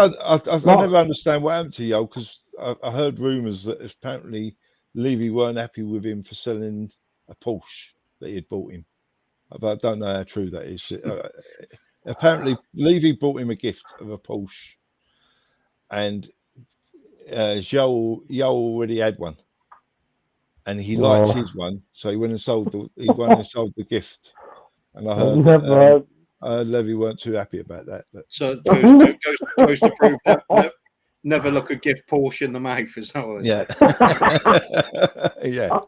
never understand what happened to Yole, because I heard rumours that apparently Levy weren't happy with him for selling a Porsche that he had bought him. But I don't know how true that is. Apparently, Levy bought him a gift of a Porsche, and Yole already had one, and he liked his one, so he went and sold the gift. And I heard Levy weren't too happy about that. But. So it goes to prove that never look a gift Porsche in the mouth, is that what they say? Yeah.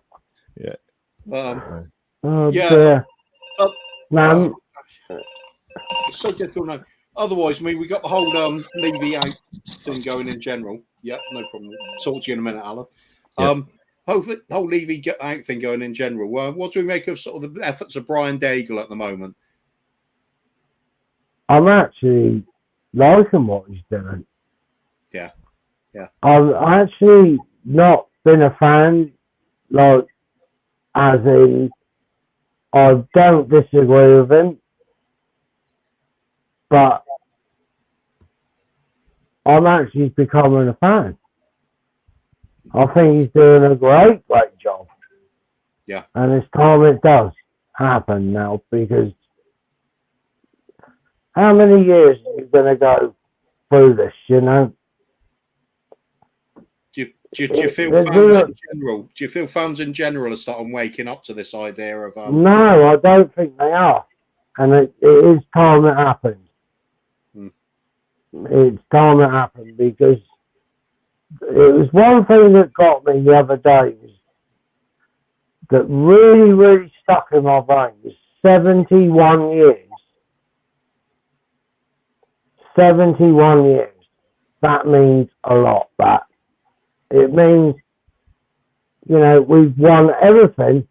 It's so difficult now. Otherwise, I mean, we got the whole Levy out thing going in general. Yeah, no problem. Talk to you in a minute, Alan. Whole Levy out thing going in general. What do we make of sort of the efforts of Brian Daigle at the moment? I'm actually liking what he's doing. Yeah. I've actually not been a fan, like, as in, I don't disagree with him, but I'm actually becoming a fan. I think he's doing a great job. Yeah. And it's time it does happen now, because how many years are you going to go through this, you know? Do you feel fans in general? Do you feel fans in general are starting waking up to this idea of? No, I don't think they are, and it is time it happened. It's time it happened, because it was one thing that got me the other day that really stuck in my brain was 71 years. 71 years. That means a lot. That it means, you know, we've won everything,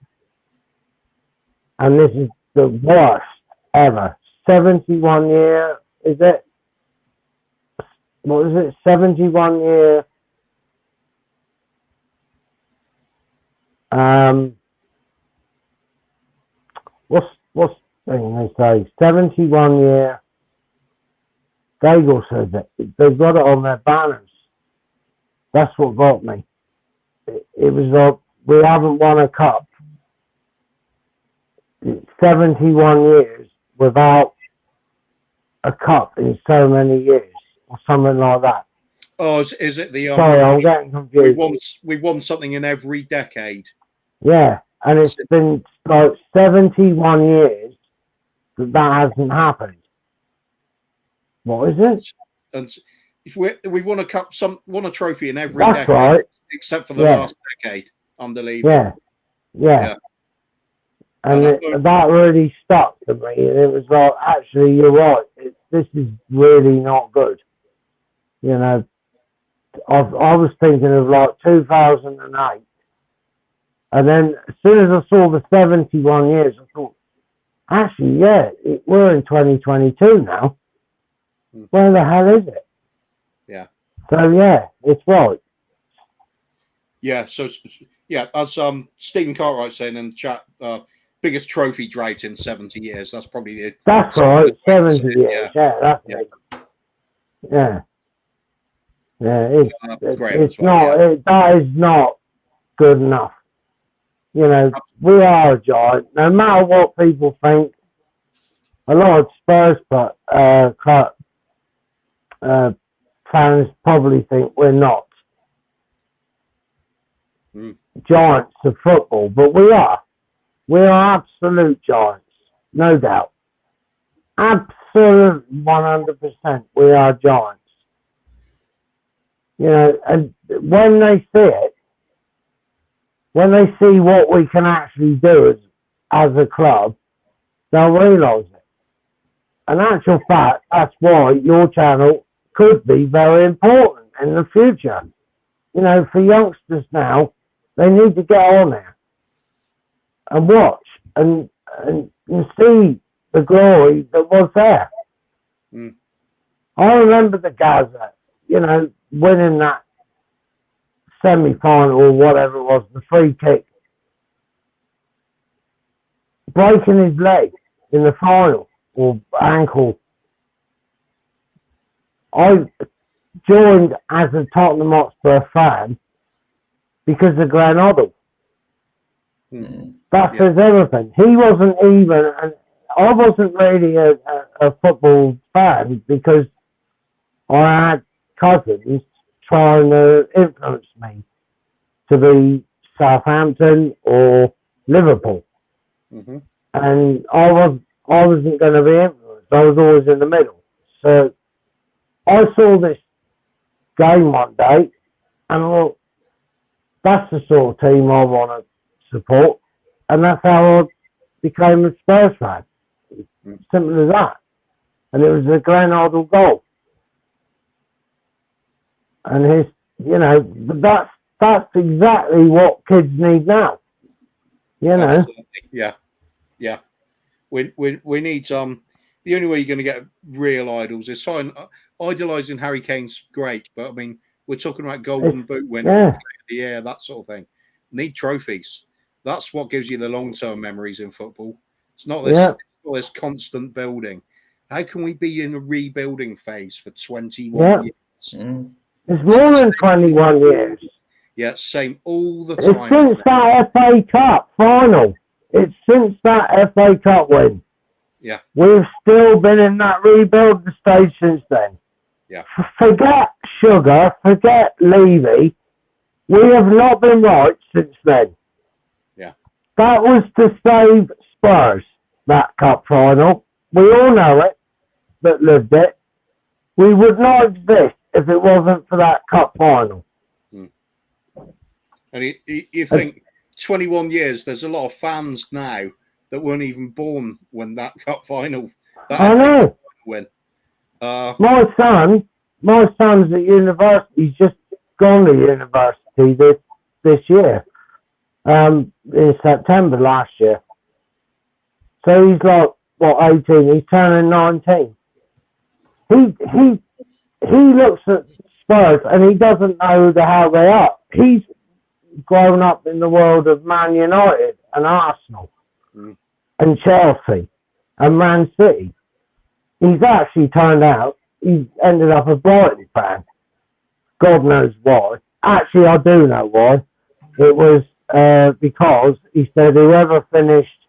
and this is the worst ever. 71 year, is it? What is it? 71 year. What's the thing they say? 71 year. Daigle said that they've got it on their banners. That's what got me. It was like, we haven't won a cup. 71 years without a cup in so many years, or something like that. Oh, is it the? Sorry, I'm getting confused. We won something in every decade. Yeah, and it's been like 71 years that hasn't happened. What is it? And if we won a cup, won a trophy in every That's decade, right. except for the last decade under Levy. Yeah. And that really stuck to me, and it was like, actually, you're right. This is really not good. You know, I was thinking of like 2008, and then as soon as I saw the 71 years, I thought, actually, we're in 2022 now. Where the hell is it? Yeah. So yeah, it's right. Yeah. So yeah, as Stephen Cartwright saying in the chat, biggest trophy drought in 70 years. That's probably the. That's right, 70 years. Yeah. It's not. That is not good enough. You know, we are a giant. No matter what people think, a lot of Spurs fans probably think we're not giants of football, but we are. We are absolute giants, no doubt. Absolutely 100%, we are giants. You know, and when they see it, when they see what we can actually do as a club, they'll realise it. In actual fact, that's why your channel could be very important in the future. You know, for youngsters now, they need to get on there and watch and see the glory that was there. I remember the Gaza, winning that semi-final or whatever it was, the free kick, breaking his leg in the final or ankle. I joined as a Tottenham Hotspur fan because of Granado. That says everything. He wasn't even, and I wasn't really a football fan because I had cousins trying to influence me to be Southampton or Liverpool. Mm-hmm. And I wasn't going to be influenced. I was always in the middle. So I saw this game one day and I thought, that's the sort of team I want to support. And that's how I became a Spurs fan. Simple as that. And it was a Granado goal. And that's exactly what kids need now. Absolutely. Yeah. We need the only way you're going to get real idols is fine. Idolizing Harry Kane's great, but I mean we're talking about golden boot winner, that sort of thing. Need trophies. That's what gives you the long-term memories in football. It's not this constant building. How can we be in a rebuilding phase for 21 years? It's more than 21 years. Yeah, same all the It's time. since that FA Cup final. It's since that FA Cup win. Yeah. We've still been in that rebuilding stage since then. Yeah. Forget Sugar, forget Levy. We have not been right since then. Yeah. That was to save Spurs, that cup final. We all know it, that lived it. We would not exist if it wasn't for that cup final. And you think 21 years, there's a lot of fans now that weren't even born when that cup final, I know. win. My son's at university. He's just gone to university this year, in September last year. So he's like, 18? He's turning 19. He looks at Spurs and he doesn't know the hell they are. He's grown up in the world of Man United and Arsenal and Chelsea and Man City. He's actually turned out, he's ended up a Brighton fan. God knows why. Actually, I do know why. It was because he said whoever finished,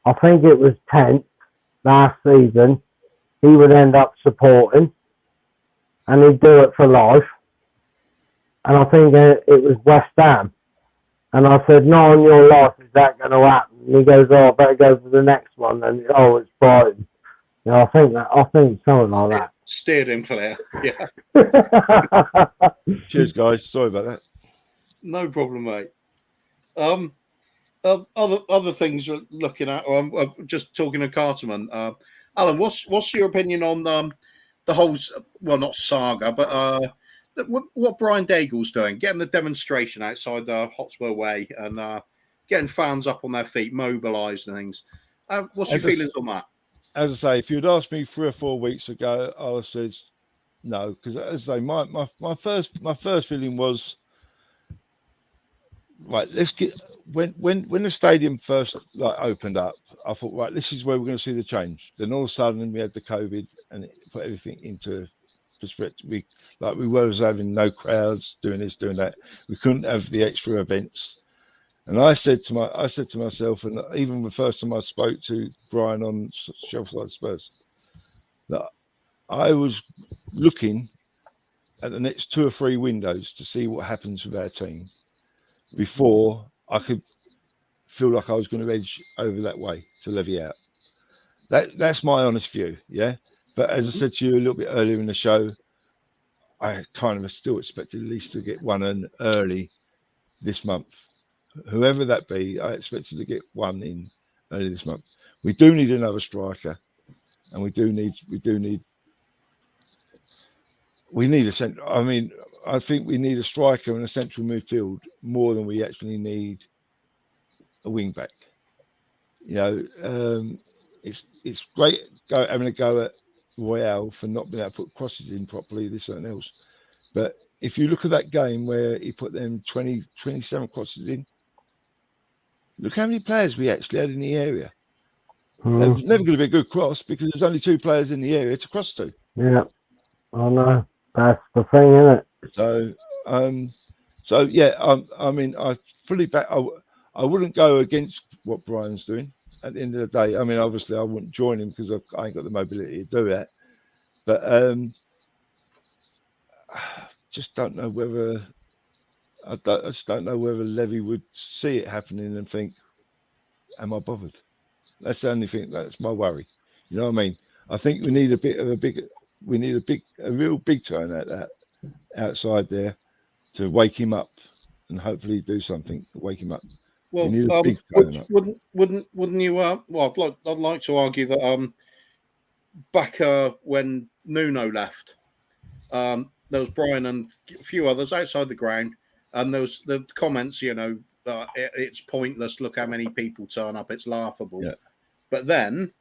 I think it was 10th last season, he would end up supporting and he'd do it for life. And I think it was West Ham. And I said, not on your life is that going to happen. And he goes, I better go to the next one. And it's Brighton. I think something like that. Steered him clear. Yeah. Cheers, guys. Sorry about that. No problem, mate. Other things we're looking at. I'm just talking to Carterman. Alan, what's your opinion on the whole? Well, not saga, but what Brian Daigle's doing, getting the demonstration outside the Hotspur Way and getting fans up on their feet, mobilised and things. What's your feelings on that? As I say, if you'd asked me 3 or 4 weeks ago, I would have said no, because as I say, my first feeling was right. Let's get when the stadium first opened up, I thought right, this is where we're going to see the change. Then all of a sudden we had the COVID and it put everything into perspective. We were having no crowds, doing this, doing that. We couldn't have the extra events. And I said to myself, and even the first time I spoke to Brian on Shelfside Spurs, that I was looking at the next 2 or 3 windows to see what happens with our team before I could feel like I was going to edge over that way to levy out. That's my honest view, yeah. But as I said to you a little bit earlier in the show, I kind of still expected at least to get one in early this month. Whoever that be, I expected to get one in early this month. We do need another striker, and we need a centre. I mean, I think we need a striker and a central midfield more than we actually need a wing back. It's great having a go at Royale for not being able to put crosses in properly, this and else. But if you look at that game where he put them 27 crosses in, look how many players we actually had in the area. It was never going to be a good cross because there's only 2 players in the area to cross to. Yeah, I know. That's the thing, isn't it? So yeah, I mean, I fully back. I wouldn't go against what Brian's doing. At the end of the day, I mean, obviously, I wouldn't join him because I ain't got the mobility to do that. But just don't know whether I just don't know whether Levy would see it happening and think, "Am I bothered?" That's the only thing. That's my worry. You know what I mean? I think we need a real big turn at that outside there to wake him up and hopefully do something to wake him up. Well, we need a big turn up. wouldn't you? Well, I'd like to argue that back when Nuno left, there was Brian and a few others outside the ground, and there was the comments, that it's pointless. Look how many people turn up; it's laughable. Yeah. But then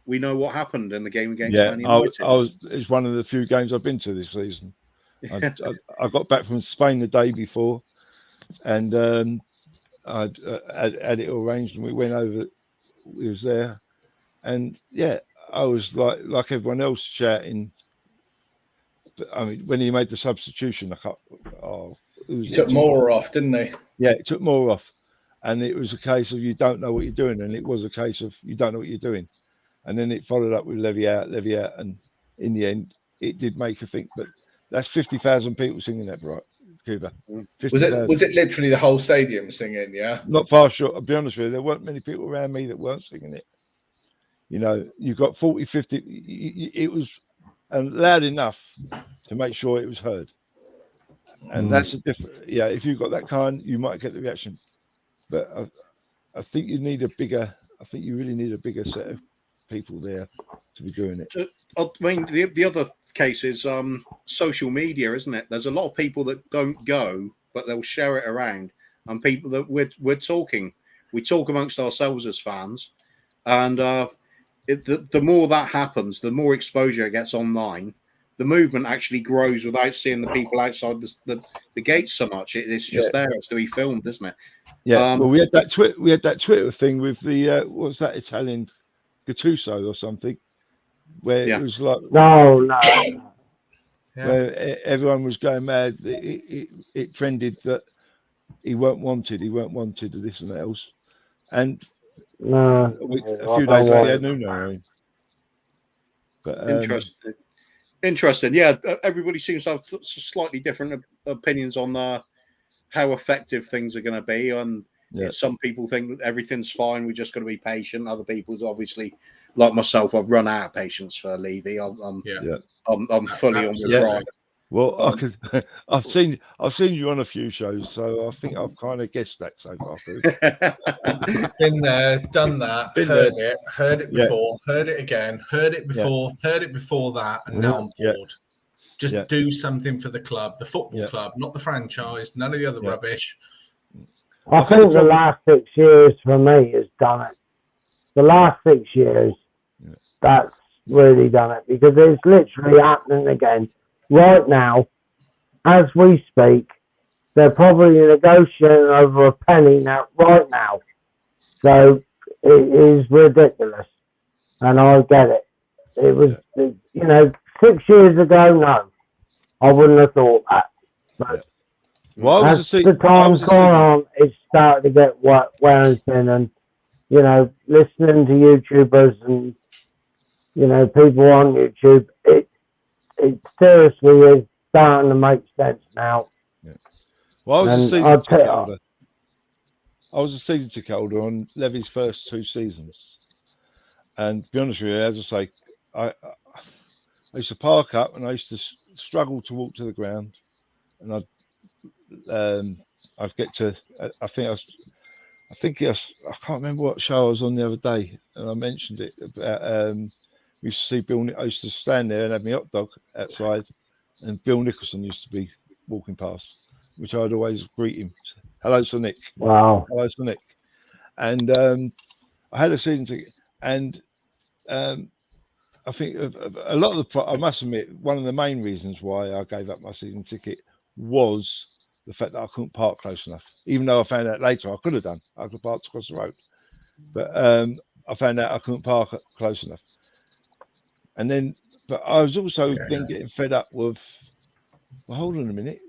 we know what happened in the game against Man United. It's one of the few games I've been to this season. I got back from Spain the day before, and I had it arranged, and we went over. We was there, and yeah, I was like everyone else shouting. But, I mean, when he made the substitution, he took more off, didn't he? Yeah, it took more off, and it was a case of you don't know what you're doing, and it was a case of you don't know what you're doing, and then it followed up with Levy out, and in the end, it did make you think. But that's 50,000 people singing that, right, Cuba? Was it literally the whole stadium singing? Yeah, not far short. I'll be honest with you, there weren't many people around me that weren't singing it. You got 40, 50. It was loud enough to make sure it was heard. And that's a different. Yeah, if you've got that kind, you might get the reaction. But I think you need a bigger. I think you really need a bigger set of people there to be doing it. I mean, the other case is social media, isn't it? There's a lot of people that don't go, but they'll share it around, and people that we're talking. We talk amongst ourselves as fans, and the more that happens, the more exposure it gets online. The movement actually grows without seeing the people outside the gates so much. It's just there. It's to be filmed, isn't it? Yeah. Well, we had that Twitter thing with the what's that Italian Gattuso or something, where it was like no. Where everyone was going mad. It trended that he weren't wanted. He weren't wanted of this and that else. And a few days later, he had Nuno. But Interesting. Yeah, everybody seems to have slightly different opinions on how effective things are going to be. And some people think that everything's fine. We just got to be patient. Other people, obviously, like myself, I've run out of patience for Levy. I'm fully on with Brian. Well, I've seen you on a few shows, so I think I've kind of guessed that so far. Been there, done that, heard it before, heard it again, heard it before, heard it before that, and now I'm bored. Just do something for the club, the football club, not the franchise, none of the other rubbish. I think the last 6 years for me has done it. The last 6 years, that's really done it, because it's literally happening again. Right now, as we speak, they're probably negotiating over a penny now, right now. So it is ridiculous. And I get it. It was, 6 years ago, no. I wouldn't have thought that. But as the time's gone on, it's started to get wearing thin. And, listening to YouTubers and, people on YouTube, it seriously is starting to make sense now. Yeah. Well, I was a season ticket holder on Levy's first 2 seasons, and to be honest with you, as I say, I used to park up and I used to struggle to walk to the ground, and I'd get to. I can't remember what show I was on the other day, and I mentioned it about. We used to see Bill. I used to stand there and have my hot dog outside, and Bill Nicholson used to be walking past, which I'd always greet him. Hello, Sir Nick. Wow. Hello, Sir Nick. And I had a season ticket, and I think a lot of I must admit, one of the main reasons why I gave up my season ticket was the fact that I couldn't park close enough. Even though I found out later I could have done, I could park across the road, but I found out I couldn't park close enough. And then, but I was also then getting fed up with, well, hold on a minute,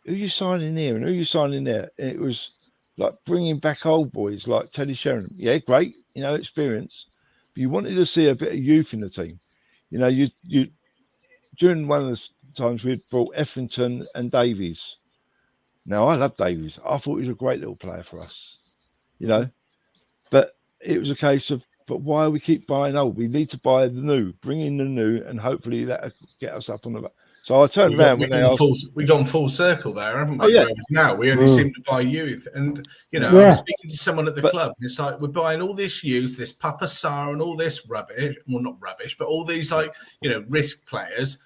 who are you signing here and who are you signing there? And it was like bringing back old boys like Teddy Sheringham. Yeah, great, experience. But you wanted to see a bit of youth in the team. You during one of the times we'd brought Effrington and Davies. Now I love Davies. I thought he was a great little player for us, But it was a case of, but why we keep buying old? We need to buy the new, bring in the new, and hopefully that'll get us up on the back. So I turned around when they asked. We've gone full circle there, haven't we? Oh, yeah. Whereas now we only seem to buy youth. And, I was speaking to someone at the club, and it's like, we're buying all this youth, this Papa Sarr and all this rubbish. Well, not rubbish, but all these, risk players.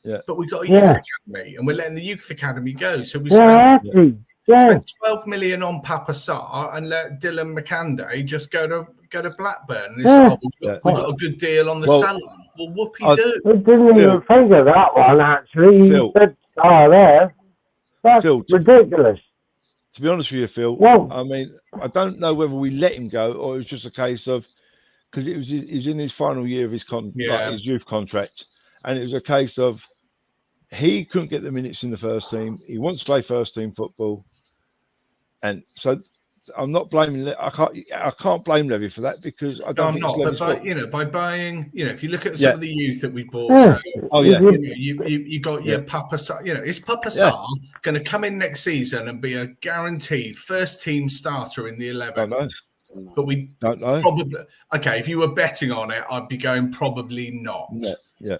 Yeah. But we've got a youth academy, and we're letting the youth academy go. So we spent 12 million on Papa Sarr and let Dylan McCanday just go to Blackburn. And we've got a good deal on the salary. Well, whoopie-doo. We didn't even think of that one, actually. Phil, said, there. That's ridiculous. To be honest with you, Phil, I mean, I don't know whether we let him go or it was just a case of, because he's in his final year of his his youth contract, and it was a case of he couldn't get the minutes in the first team. He wants to play first team football, and so I'm not blaming. I can't blame Levy for that because I don't. No, I'm not. But by buying, if you look at some of the youth that we bought, you got your Papa Sarr. Is Papa Sarr going to come in next season and be a guaranteed first team starter in the 11? Don't know. But we don't know. Probably. Okay, if you were betting on it, I'd be going probably not. Yeah.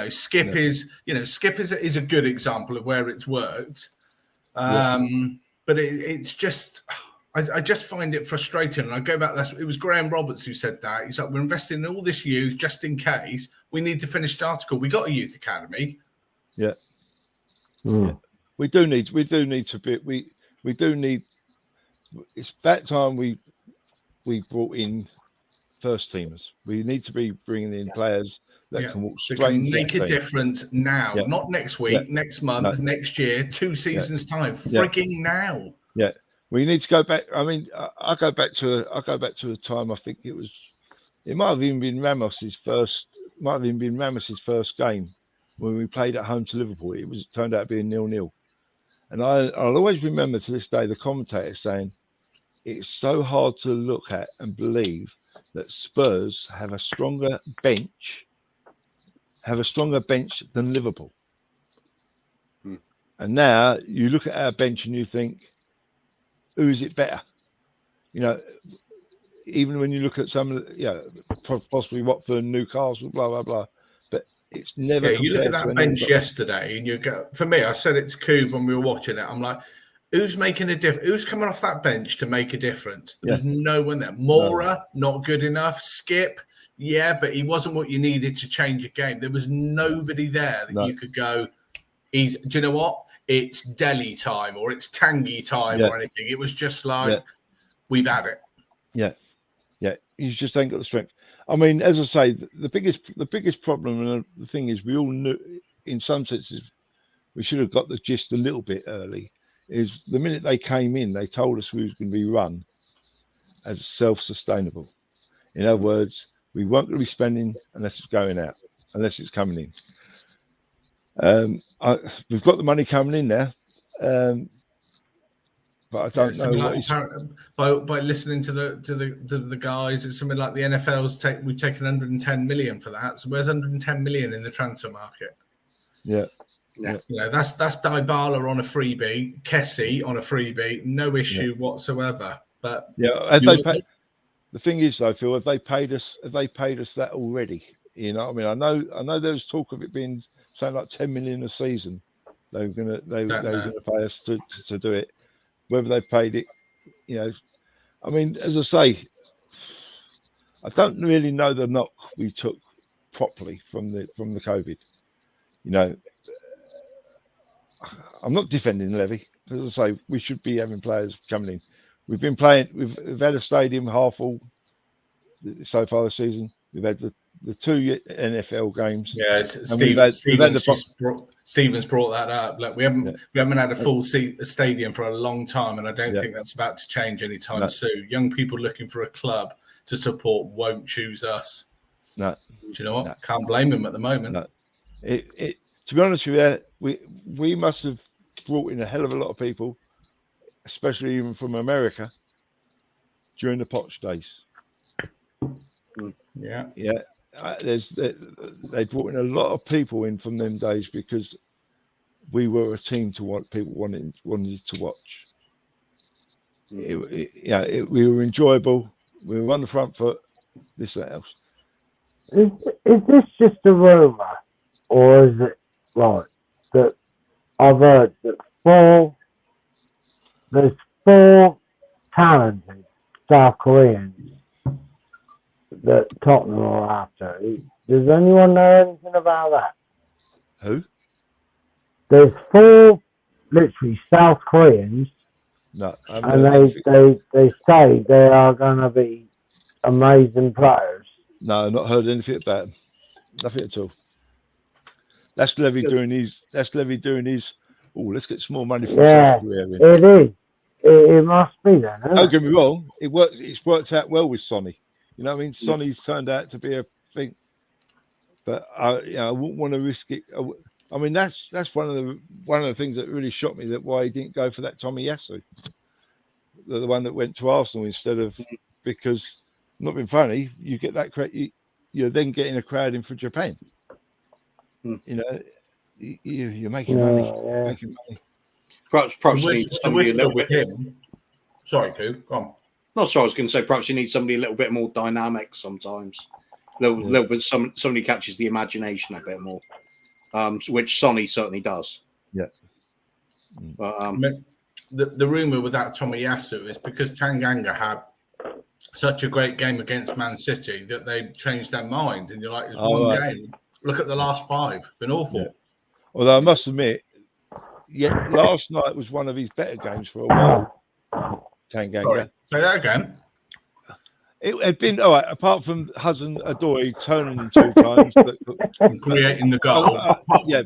Skip is a good example of where it's worked. But it's just. I just find it frustrating. And I go back, it was Graham Roberts who said that. He's like, we're investing in all this youth just in case we need to finish the article. We got a youth academy. Yeah. We do need to be, we do need, it's that time we brought in first teamers. We need to be bringing in players that can walk straight into make a difference now, not next week, next month, next year, 2 seasons time, frigging now. Yeah. We need to go back. I mean, I go back to a time. I think it might have even been Ramos's first game when we played at home to Liverpool. It turned out being 0-0, and I'll always remember to this day the commentator saying, "It's so hard to look at and believe that Spurs have a stronger bench than Liverpool." And now you look at our bench and you think, who is it better? Even when you look at some of the, possibly Watford, Newcastle, blah, blah, blah. But it's never. Yeah, you look at that bench yesterday and you go, for me, I said it to Coob when we were watching it. I'm like, who's making a difference? Who's coming off that bench to make a difference? There's no one there. Mora, not good enough. Skip, but he wasn't what you needed to change a game. There was nobody there that you could go, do you know what? It's Delhi time or it's Tangy time or anything. It was just like, we've had it. Yeah. You just ain't got the strength. I mean, as I say, the biggest problem, and the thing is, we all knew, in some senses, we should have got the gist a little bit early. Is the minute they came in, they told us we was going to be run as self-sustainable. In other words, we weren't going to be spending unless it's going out, unless it's coming in. We've got the money coming in now, but I don't know. By listening to the guys, it's something like the NFL's we've taken 110 million for that. So where's 110 million in the transfer market? Yeah. That's Dybala on a freebie, Kessie on a freebie, no issue whatsoever. But the thing is, though, Phil, have they paid us that already? I mean, I know there was talk of it being something like 10 million a season. They were going to pay us to do it. Whether they paid it, I mean, as I say, I don't really know the knock we took properly from the COVID. I'm not defending Levy. As I say, we should be having players coming in. We've been playing. We've had a stadium half full so far this season. We've had the the 2 NFL games. Yeah, And we've had Stevens brought that up. Look, we haven't had a full stadium for a long time, and I don't think that's about to change anytime soon. Young people looking for a club to support won't choose us. No, do you know what? Can't blame them at the moment. No, to be honest with you, we must have brought in a hell of a lot of people, especially even from America, during the Potch days. Yeah. They brought in a lot of people in from them days because we were a team to what people wanted to watch. We were enjoyable. We were on the front foot. This, that, else. Is this just a rumor, or is it right that I've heard that there's 4 talented South Koreans that Tottenham are after? Does anyone know anything about that? Who? There's 4 literally South Koreans. No, and they say they are going to be amazing players. No, not heard anything about them. Nothing at all. That's Levy doing his. Oh, let's get some more money from South Korea. It is. It must be then. Don't get me wrong. It's worked out well with Sonny. You know what I mean? Sonny's turned out to be a thing. But I wouldn't want to risk it. I mean, that's one of the things that really shocked me, that why he didn't go for that Tomiyasu, the one that went to Arsenal instead of, because not being funny, you get that crowd. You're then getting a crowd in for Japan. You know, you're making money. Yeah. Making money. Perhaps you need somebody a little bit. Sorry, Coo, go on. No, sorry, I was going to say perhaps you need somebody a little bit more dynamic sometimes. Little bit, somebody catches the imagination a bit more, which Sonny certainly does. Yeah. But the rumor with that Tomiyasu is because Tanganga had such a great game against Man City that they changed their mind, and you're like, it's one game. Look at the last 5; been awful. Yeah. Although I must admit, last night was one of his better games for a while. Tanganga. Sorry, say that again. It had been all right, apart from Hudson Odoi turning him 2 times, creating the goal. Yeah.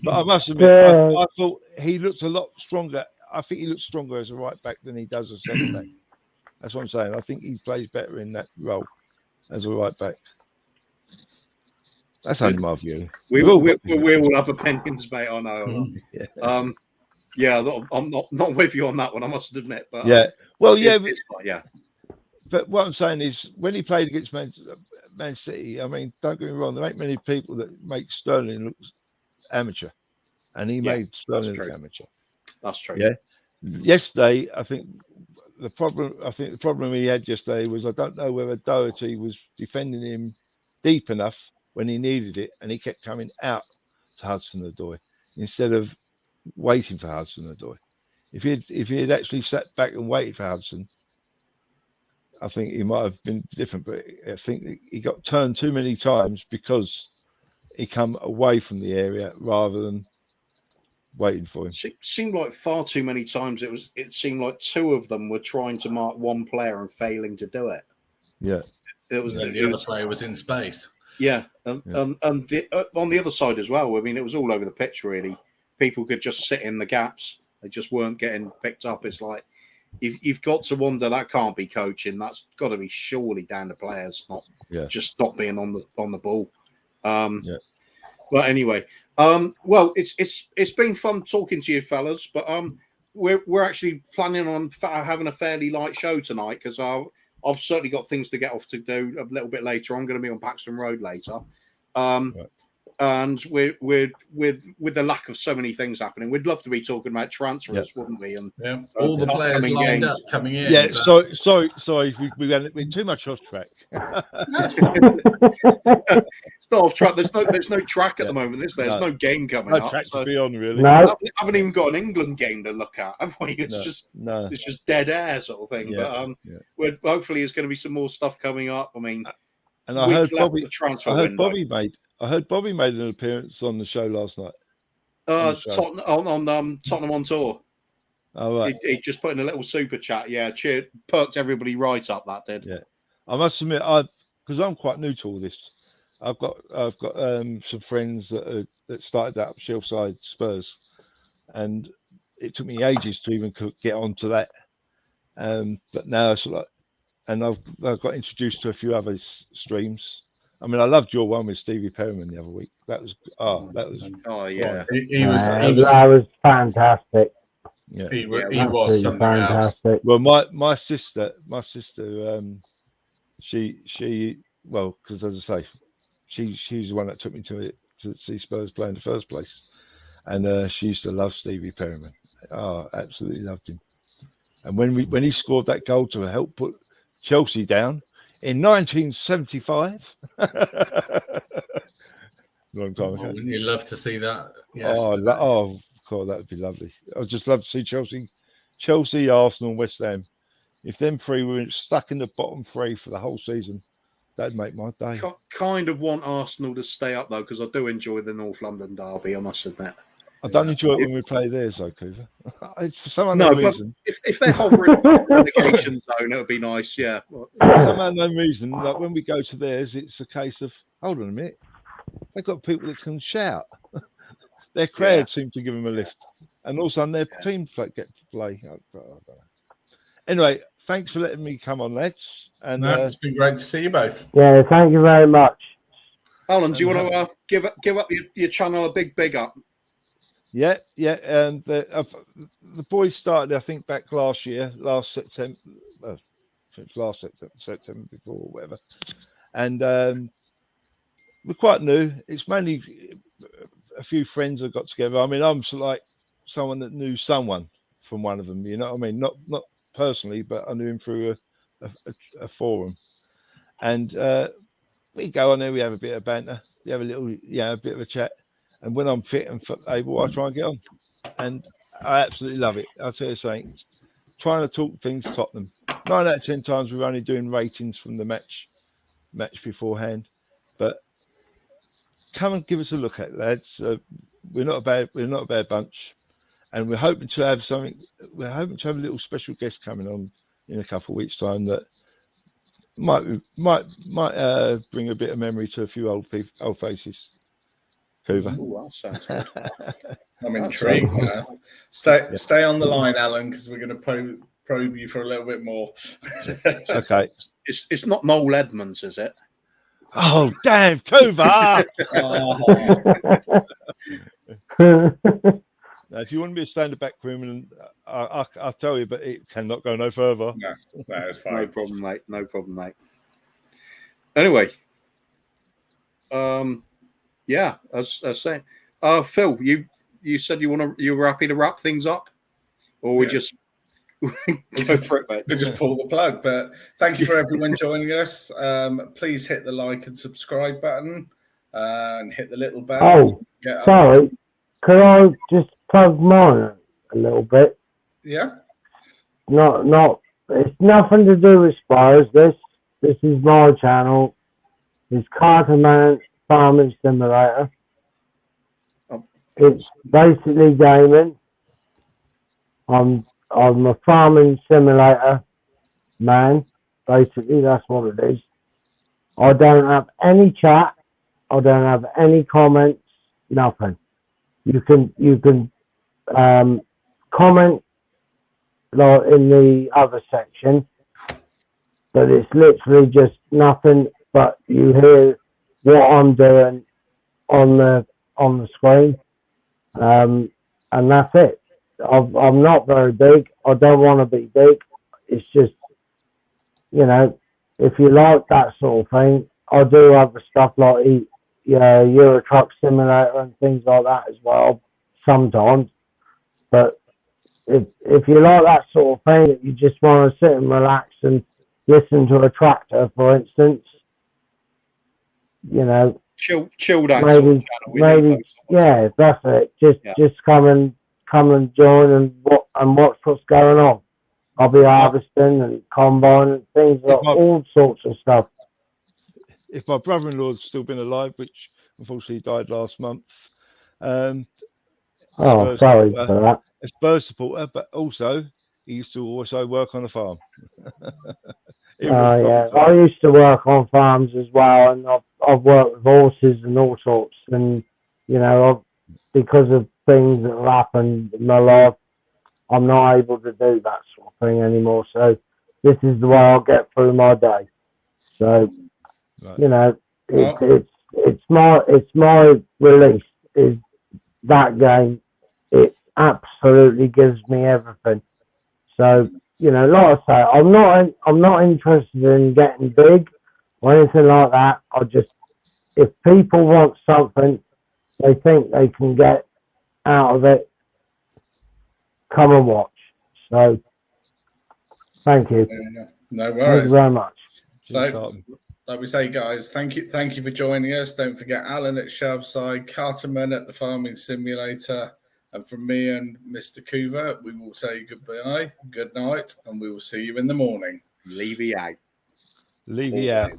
But I must admit, I thought he looked a lot stronger. I think he looks stronger as a right back than he does as a centre back. That's what I'm saying. I think he plays better in that role as a right back. That's only my view. We all have opinions, mate. I know. I'm not with you on that one, I must admit. But But what I'm saying is, when he played against Man City, I mean, don't get me wrong, there ain't many people that make Sterling look amateur, and he made Sterling look amateur. That's true. Yeah. Yesterday, I think the problem he had yesterday was, I don't know whether Doherty was defending him deep enough when he needed it, and he kept coming out to Hudson-Odoi instead of waiting for Hudson-Odoi. If he had actually sat back and waited for Hudson, I think he might have been different, but I think he got turned too many times because he come away from the area rather than waiting for him. It seemed like far too many times it seemed like 2 of them were trying to mark one player and failing to do it. The other player was in space. Yeah, and on the other side as well. I mean, it was all over the pitch really. People could just sit in the gaps; they just weren't getting picked up. It's like you've got to wonder, that can't be coaching. That's got to be surely down to players, not being on the ball. But anyway, well, it's been fun talking to you fellas, but we're actually planning on having a fairly light show tonight, because I've certainly got things to get off to do a little bit later. I'm going to be on Paxton Road later. And with the lack of so many things happening, we'd love to be talking about transfers, wouldn't we? And all the players lined up coming in. Yeah, sorry, we went too much off track. It's not off track. There's no track at the moment. There's no game coming up. Track to be on, really. No. I haven't even got an England game to look at, have we? It's just dead air sort of thing. But hopefully there's going to be some more stuff coming up. I mean, and I heard Bobby made an appearance on the show last night. Tottenham on tour. Oh, right. He just put in a little super chat. Yeah, perked everybody right up. That did. Yeah, I must admit, because I'm quite new to all this. I've got some friends that started that up Shelfside Spurs, and it took me ages to even get onto that. But now it's like, and I've got introduced to a few other streams. I mean, I loved your one with Stevie Perriman the other week. That was Oh yeah, he was that was fantastic. Yeah, he was Absolutely something else. fantastic. well, my sister, she well, because as I say, she's the one that took me to see Spurs play in the first place, and she used to love Stevie Perriman. Oh, absolutely loved him. And when he scored that goal to help put Chelsea down in 1975, long time ago. Wouldn't you love to see that? Oh, God, that would be lovely. I'd just love to see Chelsea, Arsenal, and West Ham. If them three were stuck in the bottom three for the whole season, that'd make my day. kind of want Arsenal to stay up though, because I do enjoy the North London derby. I must admit. I don't enjoy it when we play theirs, though, Cooper. For some No, unknown but reason, if they're hovering above the relegation zone, it would be nice. Yeah. for some unknown reason, like when we go to theirs, it's a case of hold on a minute, they've got people that can shout. Their crowd seems to give them a lift, and also their team get to play. I don't know. Anyway, thanks for letting me come on, lads. And it's been great to see you both. Yeah, thank you very much. Alan, do you want to give up your channel a big up? Yeah, and the boys started, I think, back last September. Last September before or whatever, and we're quite new. It's mainly a few friends that got together. I mean, I'm sort of like someone that knew someone from one of them. You know what I mean? Not personally, but I knew him through a forum, and we go on there. We have a bit of banter. We have a bit of a chat. And when I'm fit and able, I try and get on. And I absolutely love it. I'll tell you something. Trying to talk things Tottenham. 9 out of 10 times we're only doing ratings from the match beforehand. But come and give us a look at it, lads. We're not a bad bunch. And we're hoping to have a little special guest coming on in a couple of weeks' time that might bring a bit of memory to a few old faces. Hoover. Ooh, that sounds good. I'm intrigued now. Stay on the line, Alan, because we're going to probe you for a little bit more. Okay. It's not Noel Edmonds, is it? Oh, damn, Coover! Now, if you want me to stand the back room, and I'll tell you, but it cannot go no further. No, it's fine. No problem, mate. No problem, mate. Anyway, yeah, as I was saying, Phil, you said you were happy to wrap things up, or we just go for it, mate? We just pull the plug. But thank you for everyone joining us. Please hit the like and subscribe button, and hit the little bell. Oh, sorry. Could I just plug mine a little bit? Yeah. Not. It's nothing to do with Spurs. This is my channel. It's Carterman Farming Simulator. It's basically gaming. I'm a farming simulator man. Basically, that's what it is. I don't have any chat. I don't have any comments. Nothing. You can comment like in the other section, but it's literally just nothing. But you hear what I'm doing on the screen, and that's it. I'm not very big. I don't want to be big. It's just, if you like that sort of thing, I do other stuff like Euro Truck Simulator and things like that as well sometimes. But if you like that sort of thing, you just want to sit and relax and listen to a tractor, for instance, chilled out. Maybe yeah, that's it. Just come and join and watch what's going on. I'll be harvesting and combine and things like all sorts of stuff. If my brother-in-law's still been alive, which unfortunately died last month, sorry for that. A Spurs supporter, but also he used to also work on a farm. Yeah, I used to work on farms as well, and I've worked with horses and all sorts, and you know, because of things that have happened in my life, I'm not able to do that sort of thing anymore. So this is the way I'll get through my day. So you know, it's my release is that game. It absolutely gives me everything. So you know, like I say, I'm not interested in getting big or anything like that. If people want something they think they can get out of it, come and watch. So thank you. No worries. Thank you very much. So, like we say, guys, thank you for joining us. Don't forget Alan at Shelfside, Carterman at the Farming Simulator, and from me and Mr. Coover, we will say goodbye, good night, and we will see you in the morning. Levy out. Levy out.